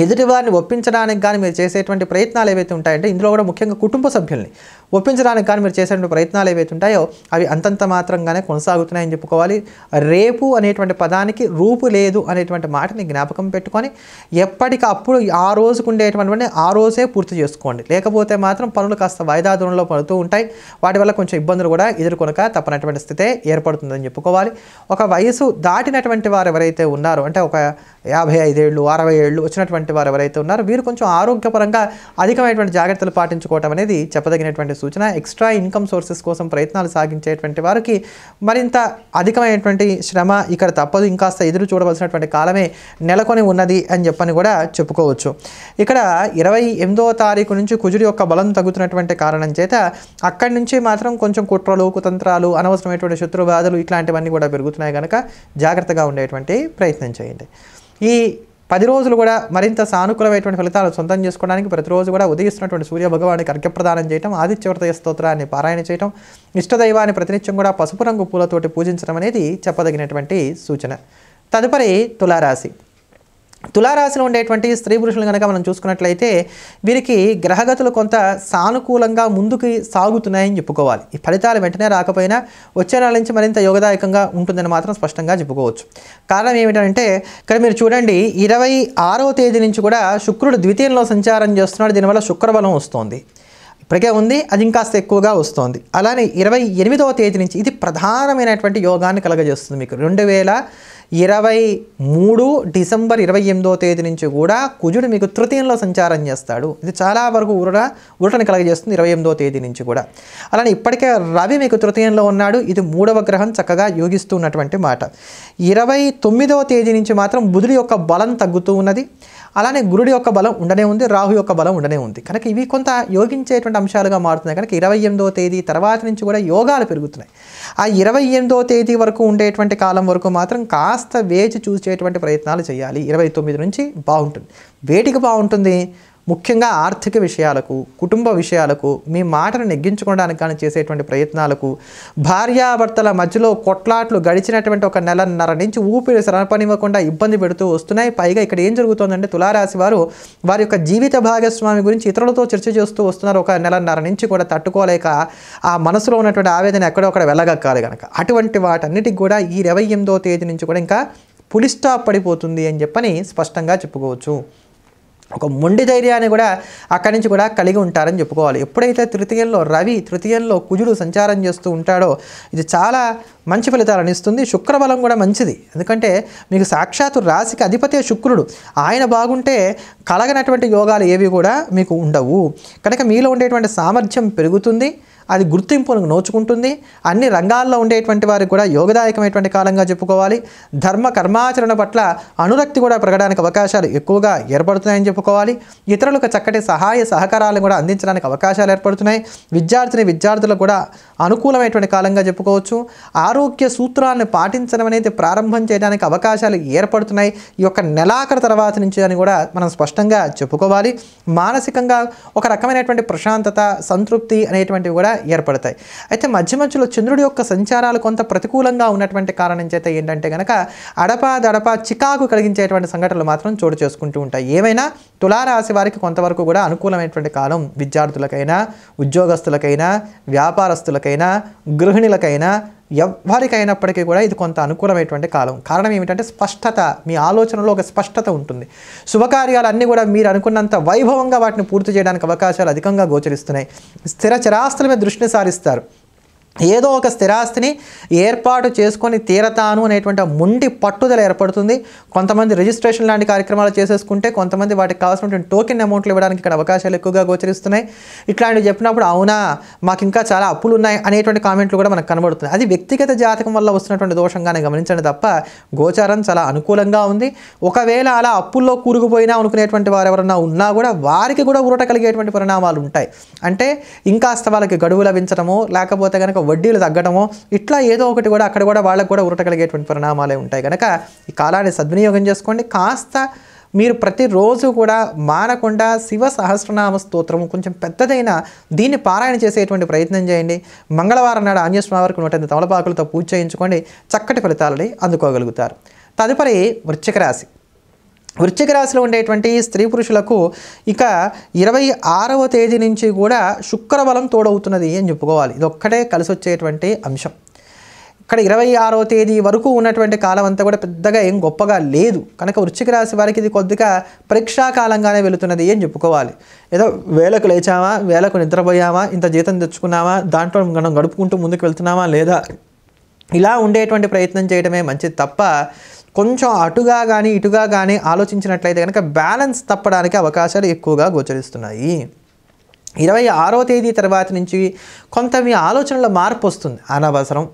A: ఎదుటివారిని ఒప్పించడానికి కానీ మీరు చేసేటువంటి ప్రయత్నాలు ఏవైతే ఉంటాయంటే ఇందులో కూడా ముఖ్యంగా కుటుంబ సభ్యుల్ని ఒప్పించడానికి కానీ మీరు చేసేటువంటి ప్రయత్నాలు ఏవైతే ఉంటాయో అవి అంతంత మాత్రంగానే కొనసాగుతున్నాయని చెప్పుకోవాలి. రేపు అనేటువంటి పదానికి రూపు లేదు అనేటువంటి మాటని జ్ఞాపకం పెట్టుకొని ఎప్పటికప్పుడు ఆ రోజుకు ఉండేటువంటి ఆ రోజే పూర్తి చేసుకోండి. లేకపోతే మాత్రం పనులు కాస్త వాయిదా దూరంలో పడుతూ ఉంటాయి. వాటి వల్ల కొంచెం ఇబ్బందులు కూడా ఎదుర్కొనక తప్పనటువంటి స్థితే ఏర్పడుతుందని చెప్పుకోవాలి. ఒక వయసు దాటినటువంటి వారు ఎవరైతే ఉన్నారో, అంటే ఒక 55 ఏళ్ళు 60 ఏళ్ళు వచ్చినటువంటి వారు ఎవరైతే ఉన్నారో వీరు కొంచెం ఆరోగ్యపరంగా అధికమైనటువంటి జాగ్రత్తలు పాటించుకోవటం అనేది చెప్పదగినటువంటి సూచన. ఎక్స్ట్రా ఇన్కమ్ సోర్సెస్ కోసం ప్రయత్నాలు సాగించేటువంటి వారికి మరింత అధికమైనటువంటి శ్రమ ఇక్కడ తప్పదు. ఇంకాస్త ఎదురు చూడవలసినటువంటి కాలమే నెలకొని ఉన్నది అని చెప్పని కూడా చెప్పుకోవచ్చు. ఇక్కడ 28వ తారీఖు నుంచి కుజుడి యొక్క బలం తగ్గుతున్నటువంటి కారణం చేత అక్కడి నుంచి మాత్రం కొంచెం కుట్రలు, కుతంత్రాలు, అనవసరమైనటువంటి శత్రుబాధలు ఇట్లాంటివన్నీ కూడా పెరుగుతున్నాయి కనుక జాగ్రత్తగా ఉండేటువంటి ప్రయత్నం చేయండి. ఈ 10 రోజులు కూడా మరింత సానుకూలమైనటువంటి ఫలితాలు సొంతం చేసుకోవడానికి ప్రతిరోజు కూడా ఉదయిస్తున్నటువంటి సూర్య భగవానికి అర్ఘ్యప్రదానం చేయటం, ఆదిత్య హృదయ స్తోత్రాన్ని పారాయణ చేయటం, ఇష్టదైవాన్ని ప్రతినిత్యం కూడా పసుపు రంగు పూలతోటి పూజించడం అనేది చెప్పదగినటువంటి సూచన. తదుపరి తులారాశి. తులారాశిలో ఉండేటువంటి స్త్రీ పురుషులు కనుక మనం చూసుకున్నట్లయితే వీరికి గ్రహగతులు కొంత సానుకూలంగా ముందుకు సాగుతున్నాయని చెప్పుకోవాలి. ఈ ఫలితాలు వెంటనే రాకపోయినా వచ్చే నెల నుంచి మరింత యోగదాయకంగా ఉంటుందని మాత్రం స్పష్టంగా చెప్పుకోవచ్చు. కారణం ఏమిటంటే ఇక్కడ మీరు చూడండి 26వ తేదీ నుంచి కూడా శుక్రుడు ద్వితీయంలో సంచారం చేస్తున్నాడు. దీనివల్ల శుక్రబలం వస్తుంది, ఇప్పటికే ఉంది, అది ఇంకాస్త ఎక్కువగా వస్తుంది. అలానే 28వ తేదీ నుంచి ఇది ప్రధానమైనటువంటి యోగాన్ని కలగజేస్తుంది. మీకు 2023 డిసెంబర్ 28వ తేదీ నుంచి కూడా కుజుడు మీకు తృతీయంలో సంచారం చేస్తాడు. ఇది చాలా వరకు ఊరటని కలగజేస్తుంది 28వ తేదీ నుంచి కూడా. అలానే ఇప్పటికే రవి మీకు తృతీయంలో ఉన్నాడు, ఇది 3వ గ్రహం చక్కగా యోగిస్తూ ఉన్నటువంటి మాట. 29వ తేదీ నుంచి మాత్రం బుధుడి యొక్క బలం తగ్గుతూ ఉన్నది. అలానే గురుడి యొక్క బలం ఉండనే ఉంది, రాహు యొక్క బలం ఉండనే ఉంది. కనుక ఇవి కొంత యోగించేటువంటి అంశాలుగా మారుతున్నాయి. కనుక 28వ తేదీ తర్వాత నుంచి కూడా యోగాలు పెరుగుతున్నాయి. ఆ 28వ తేదీ వరకు ఉండేటువంటి కాలం వరకు మాత్రం కాస్త వేచి చూసేటువంటి ప్రయత్నాలు చేయాలి. 29 నుంచి బాగుంటుంది. వేటికి బాగుంటుంది? ముఖ్యంగా ఆర్థిక విషయాలకు, కుటుంబ విషయాలకు, మీ మాటను నెగ్గించుకోవడానికి కానీ చేసేటువంటి ప్రయత్నాలకు, భార్యాభర్తల మధ్యలో కొట్లాట్లు గడిచినటువంటి ఒక నెలన్నర నుంచి ఊపిరి సరపనివ్వకుండా ఇబ్బంది పెడుతూ వస్తున్నాయి. పైగా ఇక్కడ ఏం జరుగుతుందంటే తులారాశి వారి యొక్క జీవిత భాగస్వామి గురించి ఇతరులతో చర్చ చేస్తూ వస్తున్నారు. ఒక నెలన్నర నుంచి కూడా తట్టుకోలేక ఆ మనసులో ఉన్నటువంటి ఆవేదన ఎక్కడొక్కడ వెళ్ళగక్కాలి కనుక అటువంటి వాటన్నిటికి కూడా ఈ 28వ తేదీ నుంచి కూడా ఇంకా పులి స్టాప్ పడిపోతుంది అని చెప్పని స్పష్టంగా చెప్పుకోవచ్చు. ఒక మొండి ధైర్యాన్ని కూడా అక్కడి నుంచి కూడా కలిగి ఉంటారని చెప్పుకోవాలి. ఎప్పుడైతే తృతీయంలో కుజుడు సంచారం చేస్తూ ఉంటాడో ఇది చాలా మంచి ఫలితాలను ఇస్తుంది. శుక్రబలం కూడా మంచిది, ఎందుకంటే మీకు సాక్షాత్తు రాశికి అధిపతి శుక్రుడు. ఆయన బాగుంటే కలగనటువంటి యోగాలు ఏవి కూడా మీకు ఉండవు. కనుక మీలో ఉండేటువంటి సామర్థ్యం పెరుగుతుంది, అది గుర్తింపును నోచుకుంటుంది. అన్ని రంగాల్లో ఉండేటువంటి వారికి కూడా యోగదాయకమైనటువంటి కాలంగా చెప్పుకోవాలి. ధర్మ కర్మాచరణ పట్ల అనురక్తి కూడా పెరగడానికి అవకాశాలు ఎక్కువగా ఏర్పడుతున్నాయని చెప్పుకోవాలి. ఇతరులకు చక్కటి సహాయ సహకారాలను కూడా అందించడానికి అవకాశాలు ఏర్పడుతున్నాయి. విద్యార్థులకు కూడా అనుకూలమైనటువంటి కాలంగా చెప్పుకోవచ్చు. ఆరోగ్య సూత్రాలను పాటించడం అనేది ప్రారంభం చేయడానికి అవకాశాలు ఏర్పడుతున్నాయి ఈ యొక్క నెలాఖరు తర్వాత నుంచి అని కూడా మనం స్పష్టంగా చెప్పుకోవాలి. మానసికంగా ఒక రకమైనటువంటి ప్రశాంతత, సంతృప్తి అనేటువంటివి కూడా ఏర్పడతాయి. అయితే మధ్యలో చంద్రుడి యొక్క సంచారాలు కొంత ప్రతికూలంగా ఉన్నటువంటి కారణం చేత ఏంటంటే కనుక అడపా చికాకు కలిగించేటువంటి సంఘటనలు మాత్రం చోటు చేసుకుంటూ ఉంటాయి. ఏమైనా తులారాశి వారికి కొంతవరకు కూడా అనుకూలమైనటువంటి కాలం. విద్యార్థులకైనా, ఉద్యోగస్తులకైనా, వ్యాపారస్తులకైనా, గృహిణులకైనా, ఎవరికైనప్పటికీ కూడా ఇది కొంత అనుకూలమైనటువంటి కాలం. కారణం ఏమిటంటే స్పష్టత, మీ ఆలోచనలో ఒక స్పష్టత ఉంటుంది. శుభకార్యాలు అన్నీ కూడా మీరు అనుకున్నంత వైభవంగా వాటిని పూర్తి చేయడానికి అవకాశాలు అధికంగా గోచరిస్తున్నాయి. స్థిర చరాస్తుల మీద దృష్టిని సారిస్తారు. ఏదో ఒక స్థిరాస్తిని ఏర్పాటు చేసుకొని తీరతాను అనేటువంటి మొండి పట్టుదల ఏర్పడుతుంది. కొంతమంది రిజిస్ట్రేషన్ లాంటి కార్యక్రమాలు చేసేసుకుంటే కొంతమంది వాటికి కావాల్సినటువంటి టోకెన్ అమౌంట్లు ఇవ్వడానికి ఇక్కడ అవకాశాలు ఎక్కువగా గోచరిస్తున్నాయి. ఇట్లాంటివి చెప్పినప్పుడు అవునా మాకు ఇంకా చాలా అప్పులు ఉన్నాయి అనేటువంటి కామెంట్లు కూడా మనకు కనబడుతున్నాయి. అది వ్యక్తిగత జాతకం వల్ల వస్తున్నటువంటి దోషంగానే గమనించండి తప్ప గోచారం చాలా అనుకూలంగా ఉంది. ఒకవేళ అలా అప్పుల్లో కూరుకుపోయినా అనుకునేటువంటి వారు ఎవరన్నా ఉన్నా కూడా వారికి కూడా ఊరట కలిగేటువంటి పరిణామాలు ఉంటాయి. అంటే ఇంకాస్త వాళ్ళకి గడువు లభించడమో లేకపోతే కనుక వడ్డీలు తగ్గడమో ఇట్లా ఏదో ఒకటి కూడా అక్కడ కూడా వాళ్ళకు కూడా ఊరట కలిగేటువంటి పరిణామాలే ఉంటాయి. కనుక ఈ కాలాన్ని సద్వినియోగం చేసుకోండి. కాస్త మీరు ప్రతిరోజు కూడా మానకుండా శివ సహస్రనామ స్తోత్రము కొంచెం పెద్దదైన దీన్ని పారాయణ చేసేటువంటి ప్రయత్నం చేయండి. మంగళవారం నాడు ఆంజనేయ స్వామి వారికి 108 తమలపాకులతో పూజ చేయించుకోండి. చక్కటి ఫలితాలని అందుకోగలుగుతారు. తదుపరి వృశ్చిక రాశి. వృశ్చిక రాశిలో ఉండేటువంటి స్త్రీ పురుషులకు ఇక 26వ తేదీ నుంచి కూడా శుక్రబలం తోడవుతున్నది అని చెప్పుకోవాలి. ఇది ఒక్కటే కలిసి వచ్చేటువంటి అంశం. ఇక్కడ 26వ తేదీ వరకు ఉన్నటువంటి కాలం అంతా కూడా పెద్దగా ఏం గొప్పగా లేదు. కనుక వృశ్చిక రాశి వారికి ఇది కొద్దిగా పరీక్షాకాలంగానే వెళుతున్నది అని చెప్పుకోవాలి. ఏదో వేలకు లేచామా, వేలకు నిద్రపోయామా, ఇంత జీతం తెచ్చుకున్నామా, దాంట్లో మనం గడుపుకుంటూ ముందుకు వెళ్తున్నామా లేదా ఇలా ఉండేటువంటి ప్రయత్నం చేయడమే మంచిది తప్ప కొంచెం అటుగా కానీ ఇటుగా కానీ ఆలోచించినట్లయితే కనుక బ్యాలెన్స్ తప్పడానికి అవకాశాలు ఎక్కువగా గోచరిస్తున్నాయి. 26వ తేదీ తర్వాత నుంచి కొంత మీ ఆలోచనలో మార్పు వస్తుంది. అనవసరం,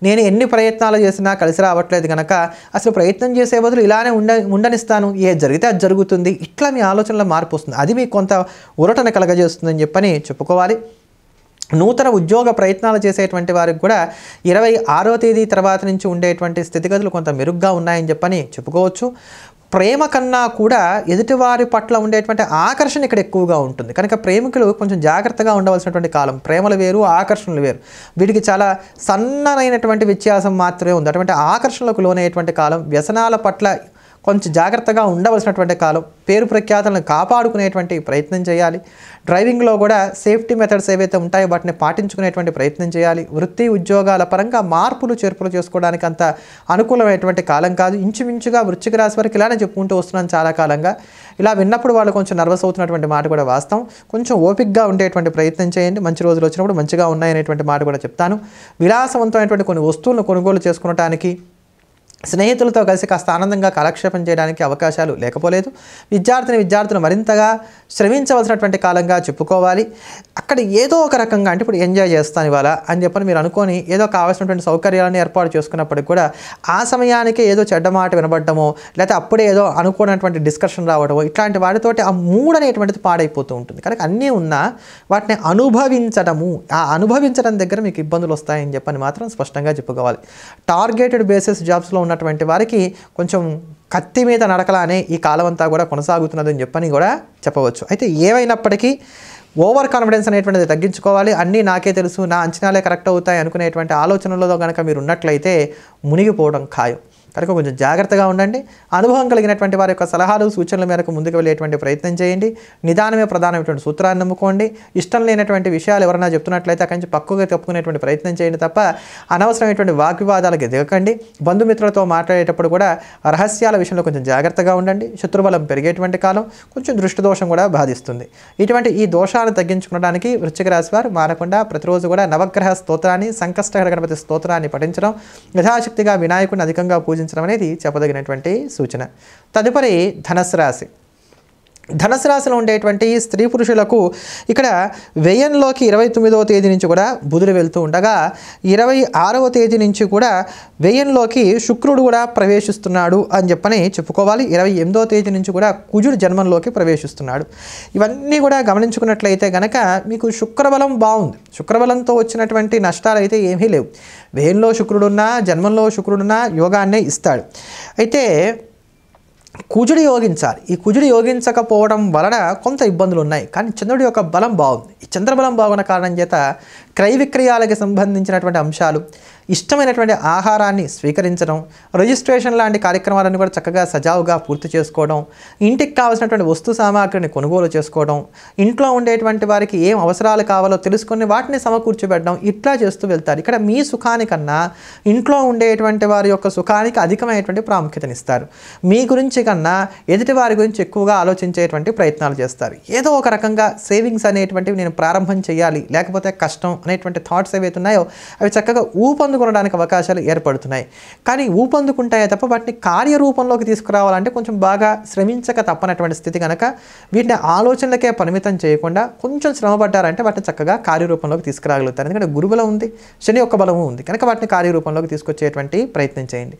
A: నేను ఎన్ని ప్రయత్నాలు చేసినా కలిసి రావట్లేదు కనుక అసలు ప్రయత్నం చేసే బదులు ఇలానే ఉండనిస్తాను, ఏది జరిగితే అది జరుగుతుంది, ఇట్లా మీ ఆలోచనలో మార్పు వస్తుంది. అది మీకు కొంత ఊరటన కలగజేస్తుందని చెప్పని చెప్పుకోవాలి. నూతన ఉద్యోగ ప్రయత్నాలు చేసేటువంటి వారికి కూడా 26వ తేదీ తర్వాత నుంచి ఉండేటువంటి స్థితిగతులు కొంత మెరుగ్గా ఉన్నాయని చెప్పని చెప్పుకోవచ్చు. ప్రేమ కన్నా కూడా ఎదుటివారి పట్ల ఉండేటువంటి ఆకర్షణ ఇక్కడ ఎక్కువగా ఉంటుంది. కనుక ప్రేమికులు కొంచెం జాగ్రత్తగా ఉండవలసినటువంటి కాలం. ప్రేమలు వేరు, ఆకర్షణలు వేరు. వీటికి చాలా సన్ననైనటువంటి వ్యత్యాసం మాత్రమే ఉంది. అటువంటి ఆకర్షణలకు లోనయ్యేటువంటి కాలం. వ్యసనాల పట్ల కొంచెం జాగ్రత్తగా ఉండవలసినటువంటి కాలం. పేరు ప్రఖ్యాతులను కాపాడుకునేటువంటి ప్రయత్నం చేయాలి. డ్రైవింగ్లో కూడా సేఫ్టీ మెథడ్స్ ఏవైతే ఉంటాయో వాటిని పాటించుకునేటువంటి ప్రయత్నం చేయాలి. వృత్తి ఉద్యోగాల పరంగా మార్పులు చేర్పులు చేసుకోవడానికి అంత అనుకూలమైనటువంటి కాలం కాదు. ఇంచుమించుగా వృశ్చిక రాశి వారికి ఇలానే చెప్పుకుంటూ వస్తున్నాను చాలా కాలంగా. ఇలా విన్నప్పుడు వాళ్ళు కొంచెం నర్వస్ అవుతున్నటువంటి మాట కూడా వాస్తవం. కొంచెం ఓపికగా ఉండేటువంటి ప్రయత్నం చేయండి. మంచి రోజులు వచ్చినప్పుడు మంచిగా ఉన్నాయనేటువంటి మాట కూడా చెప్తాను. విలాసవంతమైనటువంటి కొన్ని వస్తువులను కొనుగోలు చేసుకోవడానికి, స్నేహితులతో కలిసి కాస్త ఆనందంగా కాలక్షేపం చేయడానికి అవకాశాలు లేకపోలేదు. విద్యార్థులు మరింతగా శ్రమించవలసినటువంటి కాలంగా చెప్పుకోవాలి. అక్కడ ఏదో ఒక రకంగా అంటే ఇప్పుడు ఎంజాయ్ చేస్తాను ఇవాళ అని చెప్పని మీరు అనుకొని ఏదో కావాల్సినటువంటి సౌకర్యాలను ఏర్పాటు చేసుకున్నప్పటికి కూడా ఆ సమయానికి ఏదో చెడ్డ మాట వినబడ్డమో, లేకపోతే అప్పుడే ఏదో అనుకోనటువంటి డిస్కషన్ రావడమో, ఇట్లాంటి వాటితోటి ఆ మూడ్ అనేటువంటిది పాడైపోతూ ఉంటుంది. కనుక అన్నీ ఉన్నా వాటిని అనుభవించడము, ఆ అనుభవించడం దగ్గర మీకు ఇబ్బందులు వస్తాయని చెప్పని మాత్రం స్పష్టంగా చెప్పుకోవాలి. టార్గెటెడ్ బేసిస్ జాబ్స్లో ఉన్నటువంటి వారికి కొంచెం కత్తి మీద నడకలానే ఈ కాలం అంతా కూడా కొనసాగుతున్నదని చెప్పని కూడా చెప్పవచ్చు. అయితే ఏవైనప్పటికీ ఓవర్ కాన్ఫిడెన్స్ అనేటువంటిది తగ్గించుకోవాలి. అన్నీ నాకే తెలుసు, నా అంచనాలే కరెక్ట్ అవుతాయి అనుకునేటువంటి ఆలోచనలలో కనుక మీరు ఉన్నట్లయితే మునిగిపోవడం ఖాయం. కనుక కొంచెం జాగ్రత్తగా ఉండండి. అనుభవం కలిగినటువంటి వారి యొక్క సలహాలు సూచనల మేరకు ముందుకు వెళ్ళేటువంటి ప్రయత్నం చేయండి. నిదానమే ప్రధానమైనటువంటి సూత్రాన్ని నమ్ముకోండి. ఇష్టం లేనటువంటి విషయాలు ఎవరైనా చెప్తున్నట్లయితే అక్కడి నుంచి పక్కగా తప్పుకునేటువంటి ప్రయత్నం చేయండి తప్ప అనవసరమైనటువంటి వాగ్వివాదాలకు దిగకండి. బంధుమిత్రులతో మాట్లాడేటప్పుడు కూడా రహస్యాల విషయంలో కొంచెం జాగ్రత్తగా ఉండండి. శత్రుబలం పెరిగేటువంటి కాలం, కొంచెం దృష్టి దోషం కూడా బాధిస్తుంది. ఇటువంటి ఈ దోషాలను తగ్గించుకోవడానికి వృశ్చిక రాశి వారు మానకుండా ప్రతిరోజు కూడా నవగ్రహ స్తోత్రాన్ని, సంకష్టహర గణపతి స్తోత్రాన్ని పఠించడం, యథాశక్తిగా వినాయకుడిని అధికంగా పూజించడం అనేది చెప్పదగినటువంటి సూచన. తదుపరి ధనస్సు రాశి. ధనస్సు రాశిలో ఉండేటువంటి స్త్రీ పురుషులకు ఇక్కడ వ్యయంలోకి 29వ తేదీ నుంచి కూడా బుధుడు వెళ్తూ ఉండగా 26వ తేదీ నుంచి కూడా వ్యయంలోకి శుక్రుడు కూడా ప్రవేశిస్తున్నాడు అని చెప్పని చెప్పుకోవాలి. 28వ తేదీ నుంచి కూడా కుజుడు జన్మంలోకి ప్రవేశిస్తున్నాడు. ఇవన్నీ కూడా గమనించుకున్నట్లయితే కనుక మీకు శుక్రబలం బాగుంది. శుక్రబలంతో వచ్చినటువంటి నష్టాలు అయితే ఏమీ లేవు. వ్యయంలో శుక్రుడున్నా, జన్మంలో శుక్రుడున్నా యోగాన్నే ఇస్తాడు. అయితే కుజుడు యోగించాలి. ఈ కుజుడు యోగించకపోవడం వలన కొంత ఇబ్బందులు ఉన్నాయి. కానీ చంద్రుడి యొక్క బలం బాగుంది. ఈ చంద్రబలం బాగున్న కారణం చేత క్రయ విక్రయాలకి సంబంధించినటువంటి అంశాలు, ఇష్టమైనటువంటి ఆహారాన్ని స్వీకరించడం, రిజిస్ట్రేషన్ లాంటి కార్యక్రమాలను కూడా చక్కగా సజావుగా పూర్తి చేసుకోవడం, ఇంటికి కావాల్సినటువంటి వస్తు సామాగ్రిని కొనుగోలు చేసుకోవడం, ఇంట్లో ఉండేటువంటి వారికి ఏం అవసరాలు కావాలో తెలుసుకొని వాటిని సమకూర్చిపెట్టడం, ఇట్లా చేస్తూ వెళ్తారు. ఇక్కడ మీ సుఖానికన్నా ఇంట్లో ఉండేటువంటి వారి యొక్క సుఖానికి అధికమైనటువంటి ప్రాముఖ్యతనిస్తారు. మీ గురించి కన్నా ఎదుటి వారి గురించి ఎక్కువగా ఆలోచించేటువంటి ప్రయత్నాలు చేస్తారు. ఏదో ఒక రకంగా సేవింగ్స్ అనేటువంటివి నేను ప్రారంభం చేయాలి, లేకపోతే కష్టం అనేటువంటి థాట్స్ ఏవైతే ఉన్నాయో అవి చక్కగా ఊపందుకొనడానికి అవకాశాలు ఏర్పడుతున్నాయి. కానీ ఊపందుకుంటాయే తప్ప వాటిని కార్యరూపంలోకి తీసుకురావాలంటే కొంచెం బాగా శ్రమించక తప్పనటువంటి స్థితి కనుక వీటిని ఆలోచనలకే పరిమితం చేయకుండా కొంచెం శ్రమపడ్డారంటే వాటిని చక్కగా కార్యరూపంలోకి తీసుకురాగలుగుతారు. ఎందుకంటే గురుబలం ఉంది, శని యొక్క బలము ఉంది కనుక వాటిని కార్యరూపంలోకి తీసుకొచ్చేటువంటి ప్రయత్నం చేయండి.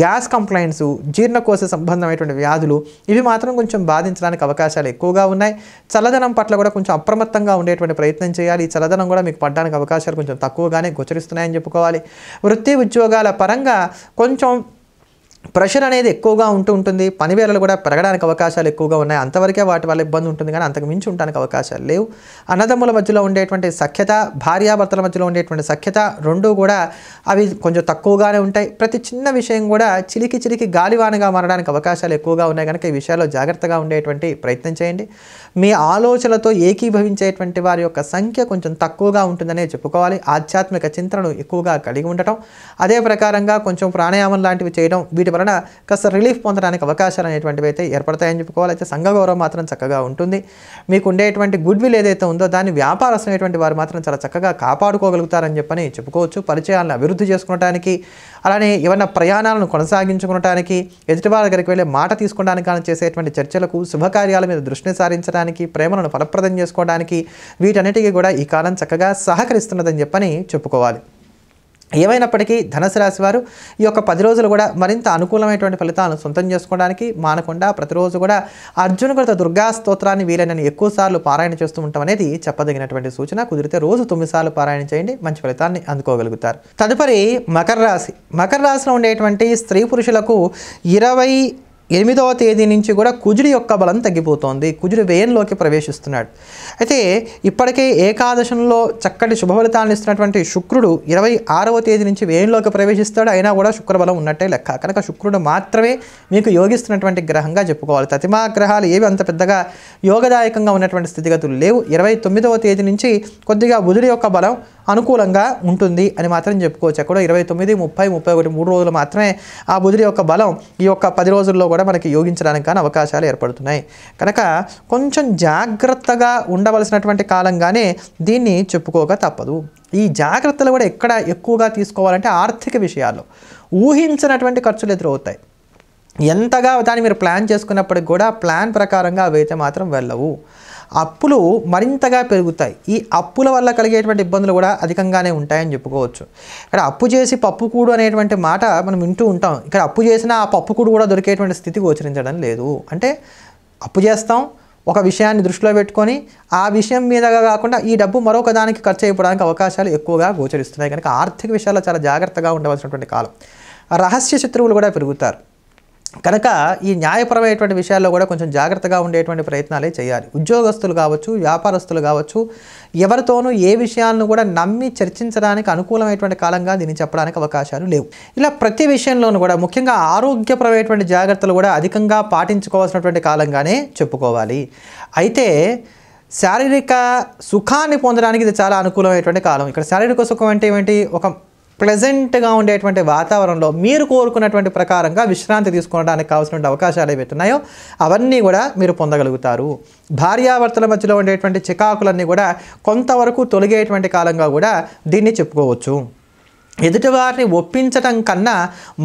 A: గ్యాస్ కంప్లైంట్స్, జీర్ణకోశ సంబంధమైనటువంటి వ్యాధులు ఇవి మాత్రం కొంచెం బాధించడానికి అవకాశాలు ఎక్కువగా ఉన్నాయి. చల్లదనం పట్ల కూడా కొంచెం అప్రమత్తంగా ఉండేటువంటి ప్రయత్నం చేయాలి. ఈ చల్లదనం కూడా మీకు పడడానికి అవకాశాలు కొంచెం తక్కువగానే గోచరిస్తున్నాయని చెప్పుకోవాలి. వృత్తి ఉద్యోగాల పరంగా కొంచెం ప్రెషర్ అనేది ఎక్కువగా ఉంటుంది. పనివేళలు కూడా పెరగడానికి అవకాశాలు ఎక్కువగా ఉన్నాయి. అంతవరకే వాటి వల్ల ఇబ్బంది ఉంటుంది కానీ అంతకు మించి ఉండడానికి అవకాశాలు లేవు. అన్నదమ్ముల మధ్యలో ఉండేటువంటి సఖ్యత, భార్యాభర్తల మధ్యలో ఉండేటువంటి సఖ్యత రెండూ కూడా అవి కొంచెం తక్కువగానే ఉంటాయి. ప్రతి చిన్న విషయం కూడా చిలికి గాలివానగా మారడానికి అవకాశాలు ఎక్కువగా ఉన్నాయి కనుక ఈ విషయాల్లో జాగ్రత్తగా ఉండేటువంటి ప్రయత్నం చేయండి. మీ ఆలోచనలతో ఏకీభవించేటువంటి వారి యొక్క సంఖ్య కొంచెం తక్కువగా ఉంటుందనే చెప్పుకోవాలి. ఆధ్యాత్మిక చింతనను ఎక్కువగా కలిగి ఉండటం, అదే ప్రకారంగా కొంచెం ప్రాణాయామం లాంటివి చేయడం, వీటి వలన కాస్త రిలీఫ్ పొందడానికి అవకాశాలు అనేటువంటివి అయితే ఏర్పడతాయని చెప్పుకోవాలి. అయితే సంఘ గౌరవం మాత్రం చక్కగా ఉంటుంది. మీకు ఉండేటువంటి గుడ్ విల్ ఏదైతే ఉందో దాన్ని వ్యాపారస్తున్నటువంటి వారు మాత్రం చాలా చక్కగా కాపాడుకోగలుగుతారని చెప్పని చెప్పుకోవచ్చు. పరిచయాలను అభివృద్ధి చేసుకోవడానికి, అలానే ఏమన్నా ప్రయాణాలను కొనసాగించుకోవడానికి, ఎదుటివారి దగ్గరికి వెళ్ళే మాట తీసుకోవడానికి కానీ చేసేటువంటి చర్చలకు, శుభకార్యాల మీద దృష్టిని సారించడానికి, ప్రేమలను ఫలప్రదం చేసుకోవడానికి వీటన్నిటికీ కూడా ఈ కాలం చక్కగా సహకరిస్తున్నదని చెప్పని చెప్పుకోవాలి. ఏమైనప్పటికీ ధనుసు రాశి వారు ఈ యొక్క 10 రోజులు కూడా మరింత అనుకూలమైనటువంటి ఫలితాలను సొంతం చేసుకోవడానికి మానకుండా ప్రతిరోజు కూడా అర్జునకృత దుర్గా స్తోత్రాన్ని వీలైనన్ని ఎక్కువ సార్లు పారాయణ చేస్తూ ఉంటాం అనేది చెప్పదగినటువంటి సూచన. కుదిరితే రోజు 9 సార్లు పారాయణ చేయండి, మంచి ఫలితాన్ని అందుకోగలుగుతారు. తదుపరి మకర రాశి. మకర రాశిలో ఉండేటువంటి స్త్రీ పురుషులకు 8వ తేదీ నుంచి కూడా కుజుడి యొక్క బలం తగ్గిపోతోంది. కుజుడు వ్యయంలోకి ప్రవేశిస్తున్నాడు. అయితే ఇప్పటికే ఏకాదశంలో చక్కటి శుభఫలితాలను ఇస్తున్నటువంటి శుక్రుడు 26వ తేదీ నుంచి వ్యయంలోకి ప్రవేశిస్తాడు. అయినా కూడా శుక్రబలం ఉన్నట్టే లెక్క. కనుక శుక్రుడు మాత్రమే మీకు యోగిస్తున్నటువంటి గ్రహంగా చెప్పుకోవాలి. తతిమా గ్రహాలు ఏవి అంత పెద్దగా యోగదాయకంగా ఉన్నటువంటి స్థితిగతులు లేవు. 29వ తేదీ నుంచి కొద్దిగా బుధుడి యొక్క బలం అనుకూలంగా ఉంటుంది అని మాత్రం చెప్పుకోవచ్చు. అక్కడ 29, 30, 31 3 రోజులు మాత్రమే ఆ బుధుడి యొక్క బలం ఈ యొక్క 10 రోజుల్లో కూడా మనకి యోగించడానికి కానీ అవకాశాలు ఏర్పడుతున్నాయి. కనుక కొంచెం జాగ్రత్తగా ఉండవలసినటువంటి కాలంగానే దీన్ని చెప్పుకోక తప్పదు. ఈ జాగ్రత్తలు కూడా ఎక్కడ ఎక్కువగా తీసుకోవాలంటే ఆర్థిక విషయాల్లో ఊహించినటువంటి ఖర్చులు ఎదురవుతాయి. ఎంతగా దాన్ని మీరు ప్లాన్ చేసుకున్నప్పటికి కూడా ప్లాన్ ప్రకారంగా అవైతే మాత్రం వెళ్ళవు. అప్పులు మరింతగా పెరుగుతాయి. ఈ అప్పుల వల్ల కలిగేటువంటి ఇబ్బందులు కూడా అధికంగానే ఉంటాయని చెప్పుకోవచ్చు. ఇక్కడ అప్పు చేసి పప్పుకూడు అనేటువంటి మాట మనం వింటూ ఉంటాం. ఇక్కడ అప్పు చేసినా ఆ పప్పుకూడు కూడా దొరికేటువంటి స్థితి గోచరించడం లేదు. అంటే అప్పు చేస్తాం, ఒక విషయాన్ని దృష్టిలో పెట్టుకొని ఆ విషయం మీదగా కాకుండా ఈ డబ్బు మరొక దానికి ఖర్చు అయిపోవడానికి అవకాశాలు ఎక్కువగా గోచరిస్తున్నాయి. కనుక ఆర్థిక విషయాల్లో చాలా జాగ్రత్తగా ఉండవలసినటువంటి కాలం. రహస్య శత్రువులు కూడా పెరుగుతారు. కనుక ఈ న్యాయపరమైనటువంటి విషయాల్లో కూడా కొంచెం జాగ్రత్తగా ఉండేటువంటి ప్రయత్నాలే చేయాలి. ఉద్యోగస్తులు కావచ్చు, వ్యాపారస్తులు కావచ్చు, ఎవరితోనూ ఏ విషయాలను కూడా నమ్మి చర్చించడానికి అనుకూలమైనటువంటి కాలంగా దీన్ని చెప్పడానికి అవకాశాలు లేవు. ఇలా ప్రతి విషయంలోనూ కూడా ముఖ్యంగా ఆరోగ్యపరమైనటువంటి జాగ్రత్తలు కూడా అధికంగా పాటించుకోవాల్సినటువంటి కాలంగానే చెప్పుకోవాలి. అయితే శారీరక సుఖాన్ని పొందడానికి ఇది చాలా అనుకూలమైనటువంటి కాలం. ఇక్కడ శారీరక సుఖం అంటే ఏమిటి? ఒక ప్లెజెంట్గా ఉండేటువంటి వాతావరణంలో మీరు కోరుకున్నటువంటి ప్రకారంగా విశ్రాంతి తీసుకోవడానికి కావాల్సినటువంటి అవకాశాలు ఏవైతే ఉన్నాయో అవన్నీ కూడా మీరు పొందగలుగుతారు. భార్యాభర్తల మధ్యలో ఉండేటువంటి చికాకులన్నీ కూడా కొంతవరకు తొలగేటువంటి కాలంగా కూడా దీన్ని చెప్పుకోవచ్చు. ఎదుటివారిని ఒప్పించటం కన్నా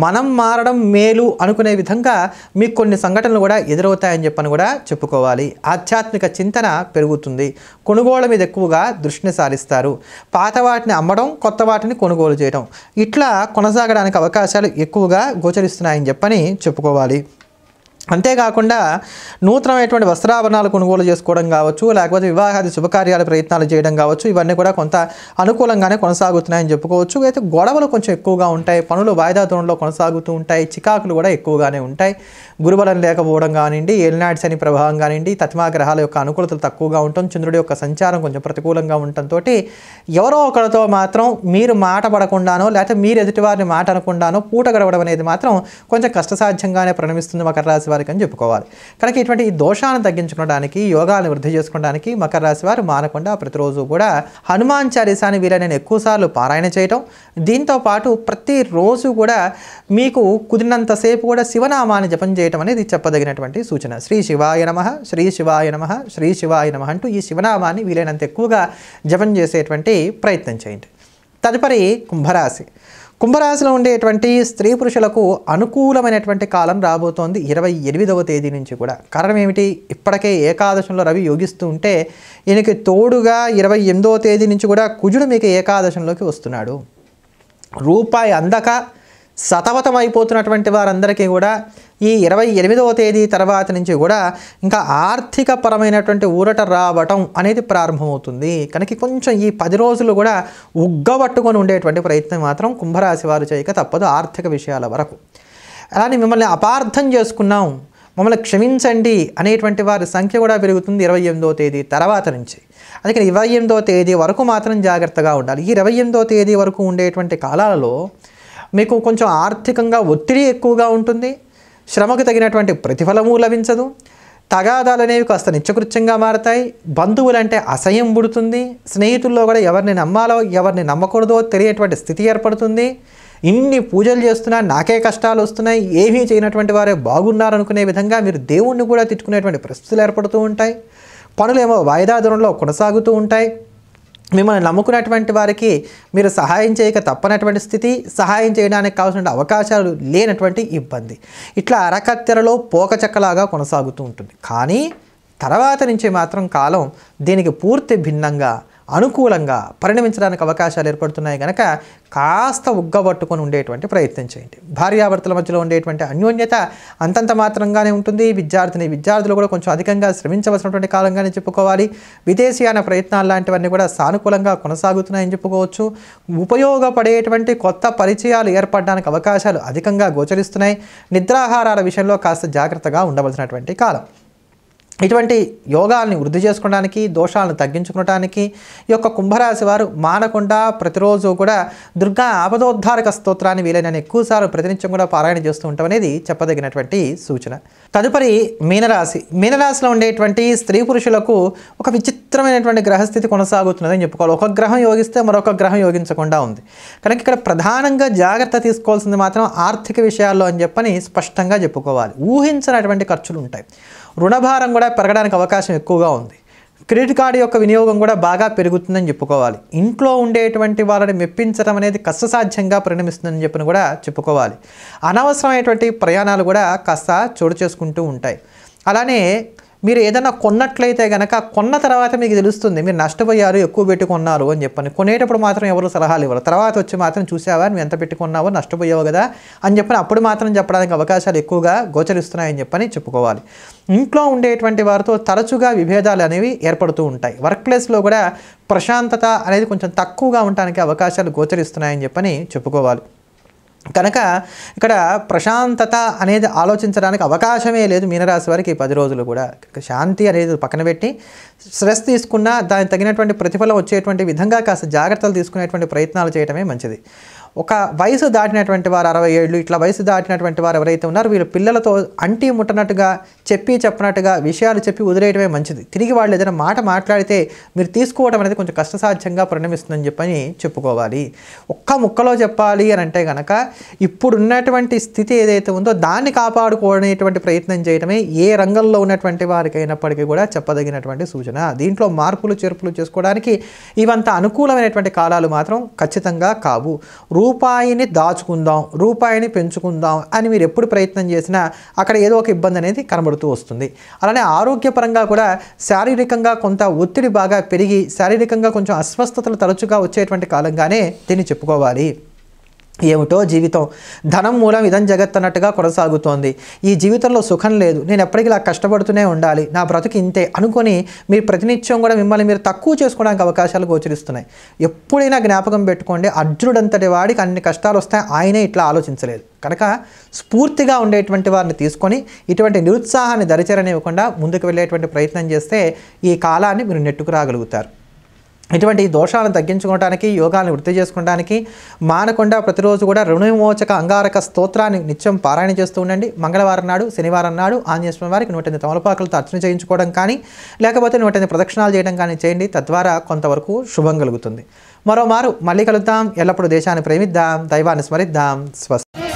A: మనం మారడం మేలు అనుకునే విధంగా మీకు కొన్ని సంఘటనలు కూడా ఎదురవుతాయని చెప్పని కూడా చెప్పుకోవాలి. ఆధ్యాత్మిక చింతన పెరుగుతుంది. కొనుగోళ్ల మీద ఎక్కువగా దృష్టిని సారిస్తారు. పాత వాటిని అమ్మడం, కొత్త వాటిని కొనుగోలు చేయడం ఇట్లా కొనసాగడానికి అవకాశాలు ఎక్కువగా గోచరిస్తున్నాయని చెప్పని చెప్పుకోవాలి. అంతేకాకుండా నూతనమైనటువంటి వస్త్రాభరణాలు కొనుగోలు చేసుకోవడం కావచ్చు, లేకపోతే వివాహాది శుభకార్యాల ప్రయత్నాలు చేయడం కావచ్చు, ఇవన్నీ కూడా కొంత అనుకూలంగానే కొనసాగుతున్నాయని చెప్పుకోవచ్చు. అయితే గొడవలు కొంచెం ఎక్కువగా ఉంటాయి. పనులు వాయిదా ధోరణిలో కొనసాగుతూ ఉంటాయి. చికాకులు కూడా ఎక్కువగానే ఉంటాయి. గురుబలం లేకపోవడం కానివ్వండి, ఏలినాటి శని ప్రభావం కానివ్వండి, తతిమా గ్రహాల యొక్క అనుకూలతలు తక్కువగా ఉండటం, చంద్రుడి యొక్క సంచారం కొంచెం ప్రతికూలంగా ఉండటంతో ఎవరో ఒకరితో మాత్రం మీరు మాట పడకుండానో లేకపోతే మీరు ఎదుటివారిని మాట అనకుండానో పూట గడవడం అనేది మాత్రం కొంచెం కష్టసాధ్యంగానే పరిణమిస్తుంది మకర రాశి వారికి అని చెప్పుకోవాలి. కనుక ఇటువంటి ఈ దోషాలను తగ్గించుకోవడానికి, యోగాలను వృద్ధి చేసుకోవడానికి మకర రాశి వారు మానకుండా ప్రతిరోజు కూడా హనుమాన్ చాలీసాని వీలైన ఎక్కువసార్లు పారాయణ చేయటం, దీంతో పాటు ప్రతిరోజు కూడా మీకు కుదిరినంతసేపు కూడా శివనామాన్ని జపం చేయటం అనేది చెప్పదగినటువంటి సూచన. శ్రీ శివాయ నమః, శ్రీ శివాయ నమః, శ్రీ శివాయ నమః అంటూ ఈ శివనామాన్ని వీలైనంత ఎక్కువగా జపం చేసేటువంటి ప్రయత్నం చేయండి. తదుపరి కుంభరాశి. కుంభరాశిలో ఉండేటువంటి స్త్రీ పురుషులకు అనుకూలమైనటువంటి కాలం రాబోతోంది 28వ తేదీ నుంచి కూడా. కారణం ఏమిటి? ఇప్పటికే ఏకాదశంలో రవి యోగిస్తూ ఉంటే ఈయనకి తోడుగా 28వ తేదీ నుంచి కూడా కుజుడు మీకు ఏకాదశంలోకి వస్తున్నాడు. రూపాయి అందక సతమతమైపోతున్నటువంటి వారందరికీ కూడా ఈ 28వ తేదీ తర్వాత నుంచి కూడా ఇంకా ఆర్థిక పరమైనటువంటి ఊరట రావటం అనేది ప్రారంభమవుతుంది. కనుక కొంచెం ఈ 10 రోజులు కూడా ఉగ్గబట్టుకొని ఉండేటువంటి ప్రయత్నం మాత్రం కుంభరాశి వారు చేయక తప్పదు ఆర్థిక విషయాల వరకు. అలానే మిమ్మల్ని అపార్థం చేసుకున్నాం, మమ్మల్ని క్షమించండి అనేటువంటి వారి సంఖ్య కూడా పెరుగుతుంది 28వ తేదీ తర్వాత నుంచి. అందుకని 28వ తేదీ వరకు మాత్రం జాగ్రత్తగా ఉండాలి. ఈ 28వ తేదీ వరకు ఉండేటువంటి కాలాలలో మీకు కొంచెం ఆర్థికంగా ఒత్తిడి ఎక్కువగా ఉంటుంది. శ్రమకు తగినటువంటి ప్రతిఫలము లభించదు. తగాదాలు అనేవి కాస్త నిత్యకృత్యంగా మారతాయి. బంధువులంటే అసహ్యం పుడుతుంది. స్నేహితుల్లో కూడా ఎవరిని నమ్మాలో ఎవరిని నమ్మకూడదో తెలియనటువంటి స్థితి ఏర్పడుతుంది. ఇన్ని పూజలు చేస్తున్నా నాకే కష్టాలు వస్తున్నాయి, ఏమీ చేయనటువంటి వారే బాగున్నారనుకునే విధంగా మీరు దేవుణ్ణి కూడా తిట్టుకునేటువంటి పరిస్థితులు ఏర్పడుతూ ఉంటాయి. పనులేమో వాయిదా ధోరణిలో కొనసాగుతూ ఉంటాయి. మిమ్మల్ని నమ్ముకున్నటువంటి వారికి మీరు సహాయం చేయక తప్పనటువంటి స్థితి, సహాయం చేయడానికి కావాల్సిన అవకాశాలు లేనటువంటి ఇబ్బంది, ఇట్లా అరకత్తెరలో పోకచక్కలాగా కొనసాగుతూ ఉంటుంది. కానీ తర్వాత నుంచి మాత్రం కాలం దీనికి పూర్తి భిన్నంగా అనుకూలంగా పరిణమించడానికి అవకాశాలు ఏర్పడుతున్నాయి కనుక కాస్త ఉగ్గబట్టుకొని ఉండేటువంటి ప్రయత్నం చేయండి. భార్యాభర్తల మధ్యలో ఉండేటువంటి అన్యోన్యత అంతంత మాత్రంగానే ఉంటుంది. విద్యార్థులు కూడా కొంచెం అధికంగా శ్రమించవలసినటువంటి కాలంగానే చెప్పుకోవాలి. విదేశీయాన ప్రయత్నాలు లాంటివన్నీ కూడా సానుకూలంగా కొనసాగుతున్నాయని చెప్పుకోవచ్చు. ఉపయోగపడేటువంటి కొత్త పరిచయాలు ఏర్పడడానికి అవకాశాలు అధికంగా గోచరిస్తున్నాయి. నిద్రాహారాల విషయంలో కాస్త జాగ్రత్తగా ఉండవలసినటువంటి కాలం. ఇటువంటి యోగాల్ని వృద్ధి చేసుకోవడానికి, దోషాలను తగ్గించుకోవడానికి ఈ యొక్క కుంభరాశి వారు మానకుండా ప్రతిరోజు కూడా దుర్గా ఆపదోద్ధారక స్తోత్రాన్ని వీలైనన్ని ఎక్కువసార్లు ప్రతినిత్యం కూడా పారాయణ చేస్తూ ఉంటాం అనేది చెప్పదగినటువంటి సూచన. తదుపరి మీనరాశి. మీనరాశిలో ఉండేటువంటి స్త్రీ పురుషులకు ఒక విచిత్రమైనటువంటి గ్రహస్థితి కొనసాగుతున్నదని చెప్పుకోవాలి. ఒక గ్రహం యోగిస్తే మరొక గ్రహం యోగించకుండా ఉంది కనుక ఇక్కడ ప్రధానంగా జాగ్రత్త తీసుకోవాల్సింది మాత్రం ఆర్థిక విషయాల్లో అని చెప్పని స్పష్టంగా చెప్పుకోవాలి. ఊహించినటువంటి ఖర్చులు ఉంటాయి. రుణభారం కూడా పెరగడానికి అవకాశం ఎక్కువగా ఉంది. క్రెడిట్ కార్డు యొక్క వినియోగం కూడా బాగా పెరుగుతుందని చెప్పుకోవాలి. ఇంట్లో ఉండేటువంటి వాళ్ళని మెప్పించడం అనేది కష్టసాధ్యంగా పరిణమిస్తుందని చెప్పని కూడా చెప్పుకోవాలి. అనవసరమైనటువంటి ప్రయాణాలు కూడా కాస్త చోటు చేసుకుంటూ ఉంటాయి. అలానే మీరు ఏదైనా కొన్నట్లయితే కనుక కొన్న తర్వాత మీకు తెలుస్తుంది మీరు నష్టపోయారు, ఎక్కువ పెట్టుకున్నారు అని చెప్పని. కొనేటప్పుడు మాత్రం ఎవరు సలహాలు ఇవ్వరు. తర్వాత వచ్చి మాత్రం చూసావా నువ్వు ఎంత పెట్టుకున్నావో, నష్టపోయావు కదా అని చెప్పని అప్పుడు మాత్రం చెప్పడానికి అవకాశాలు ఎక్కువగా గోచరిస్తున్నాయని చెప్పని చెప్పుకోవాలి. ఇంట్లో ఉండేటువంటి వారితో తరచుగా విభేదాలు అనేవి ఏర్పడుతూ ఉంటాయి. వర్క్ ప్లేస్లో కూడా ప్రశాంతత అనేది కొంచెం తక్కువగా ఉండడానికి అవకాశాలు గోచరిస్తున్నాయని చెప్పని చెప్పుకోవాలి. కనుక ఇక్కడ ప్రశాంతత అనేది ఆలోచించడానికి అవకాశమే లేదు మీనరాశి వారికి ఈ 10 రోజులు కూడా. శాంతి అనేది పక్కన పెట్టి స్ట్రెస్ తీసుకున్నా దానికి తగినటువంటి ప్రతిఫలం వచ్చేటువంటి విధంగా కాస్త జాగ్రత్తలు తీసుకునేటువంటి ప్రయత్నాలు చేయడమే మంచిది. ఒక వయసు దాటినటువంటి వారు 60 ఏళ్ళు ఇట్లా వయసు దాటినటువంటి వారు ఎవరైతే ఉన్నారో వీళ్ళు పిల్లలతో అంటి ముట్టనట్టుగా చెప్పినట్టుగా విషయాలు చెప్పి వదిలేయడమే మంచిది. తిరిగి వాళ్ళు ఏదైనా మాట మాట్లాడితే మీరు తీసుకోవడం అనేది కొంచెం కష్టసాధ్యంగా పరిణమిస్తుందని చెప్పని చెప్పుకోవాలి. ఒక్క ముక్కలో చెప్పాలి అని అంటే కనుక ఇప్పుడున్నటువంటి స్థితి ఏదైతే ఉందో దాన్ని కాపాడుకోవడానికి ప్రయత్నం చేయడమే ఏ రంగంలో ఉన్నటువంటి వారికి అయినప్పటికీ కూడా చెప్పదగినటువంటి సూచన. దీంట్లో మార్పులు చేర్పులు చేసుకోవడానికి ఇవంత అనుకూలమైనటువంటి కాలాలు మాత్రం ఖచ్చితంగా కావు. రూపాయిని దాచుకుందాం, రూపాయిని పెంచుకుందాం అని మీరు ఎప్పుడు ప్రయత్నం చేసినా అక్కడ ఏదో ఒక ఇబ్బంది అనేది కనబడుతూ వస్తుంది. అలానే ఆరోగ్యపరంగా కూడా శారీరకంగా కొంత ఒత్తిడి బాగా పెరిగి శారీరకంగా కొంచెం అస్వస్థతలు తరచుగా వచ్చేటువంటి కాలంగానే దీన్ని చెప్పుకోవాలి. ఏమిటో జీవితం, ధనం మూలం ఇదం జగత్ అన్నట్టుగా కొనసాగుతోంది. ఈ జీవితంలో సుఖం లేదు, నేను ఎప్పటికీ ఇలా కష్టపడుతూనే ఉండాలి, నా బ్రతుకు ఇంతే అనుకొని మీరు ప్రతినిత్యం కూడా మిమ్మల్ని మీరు తక్కువ చేసుకోవడానికి అవకాశాలు గోచరిస్తున్నాయి. ఎప్పుడైనా జ్ఞాపకం పెట్టుకోండి, అర్జునుడంతటి వాడికి అన్ని కష్టాలు వస్తాయి, ఆయనే ఇట్లా ఆలోచించలేదు. కనుక స్ఫూర్తిగా ఉండేటువంటి వారిని తీసుకొని ఇటువంటి నిరుత్సాహాన్ని దరిచేరనివ్వకుండా ముందుకు వెళ్ళేటువంటి ప్రయత్నం చేస్తే ఈ కాలాన్ని మీరు నెట్టుకురాగలుగుతారు. ఇటువంటి దోషాలను తగ్గించుకోవడానికి, యోగాలను వృద్ధి చేసుకోవడానికి మానకుండా ప్రతిరోజు కూడా రుణవిమోచక అంగారక స్తోత్రాన్ని నిత్యం పారాయణ చేస్తూ ఉండండి. మంగళవారం నాడు, శనివారం నాడు ఆంజనేయ స్వామి వారికి 108 తమలపాకులతో అర్చన చేయించుకోవడం కానీ లేకపోతే 108 ప్రదక్షిణాలు చేయడం కానీ చేయండి. తద్వారా కొంతవరకు శుభం కలుగుతుంది. మరోమారు మళ్ళీ కలుద్దాం. ఎల్లప్పుడూ దేశాన్ని ప్రేమిద్దాం, దైవాన్ని స్మరిద్దాం. స్వస్తి.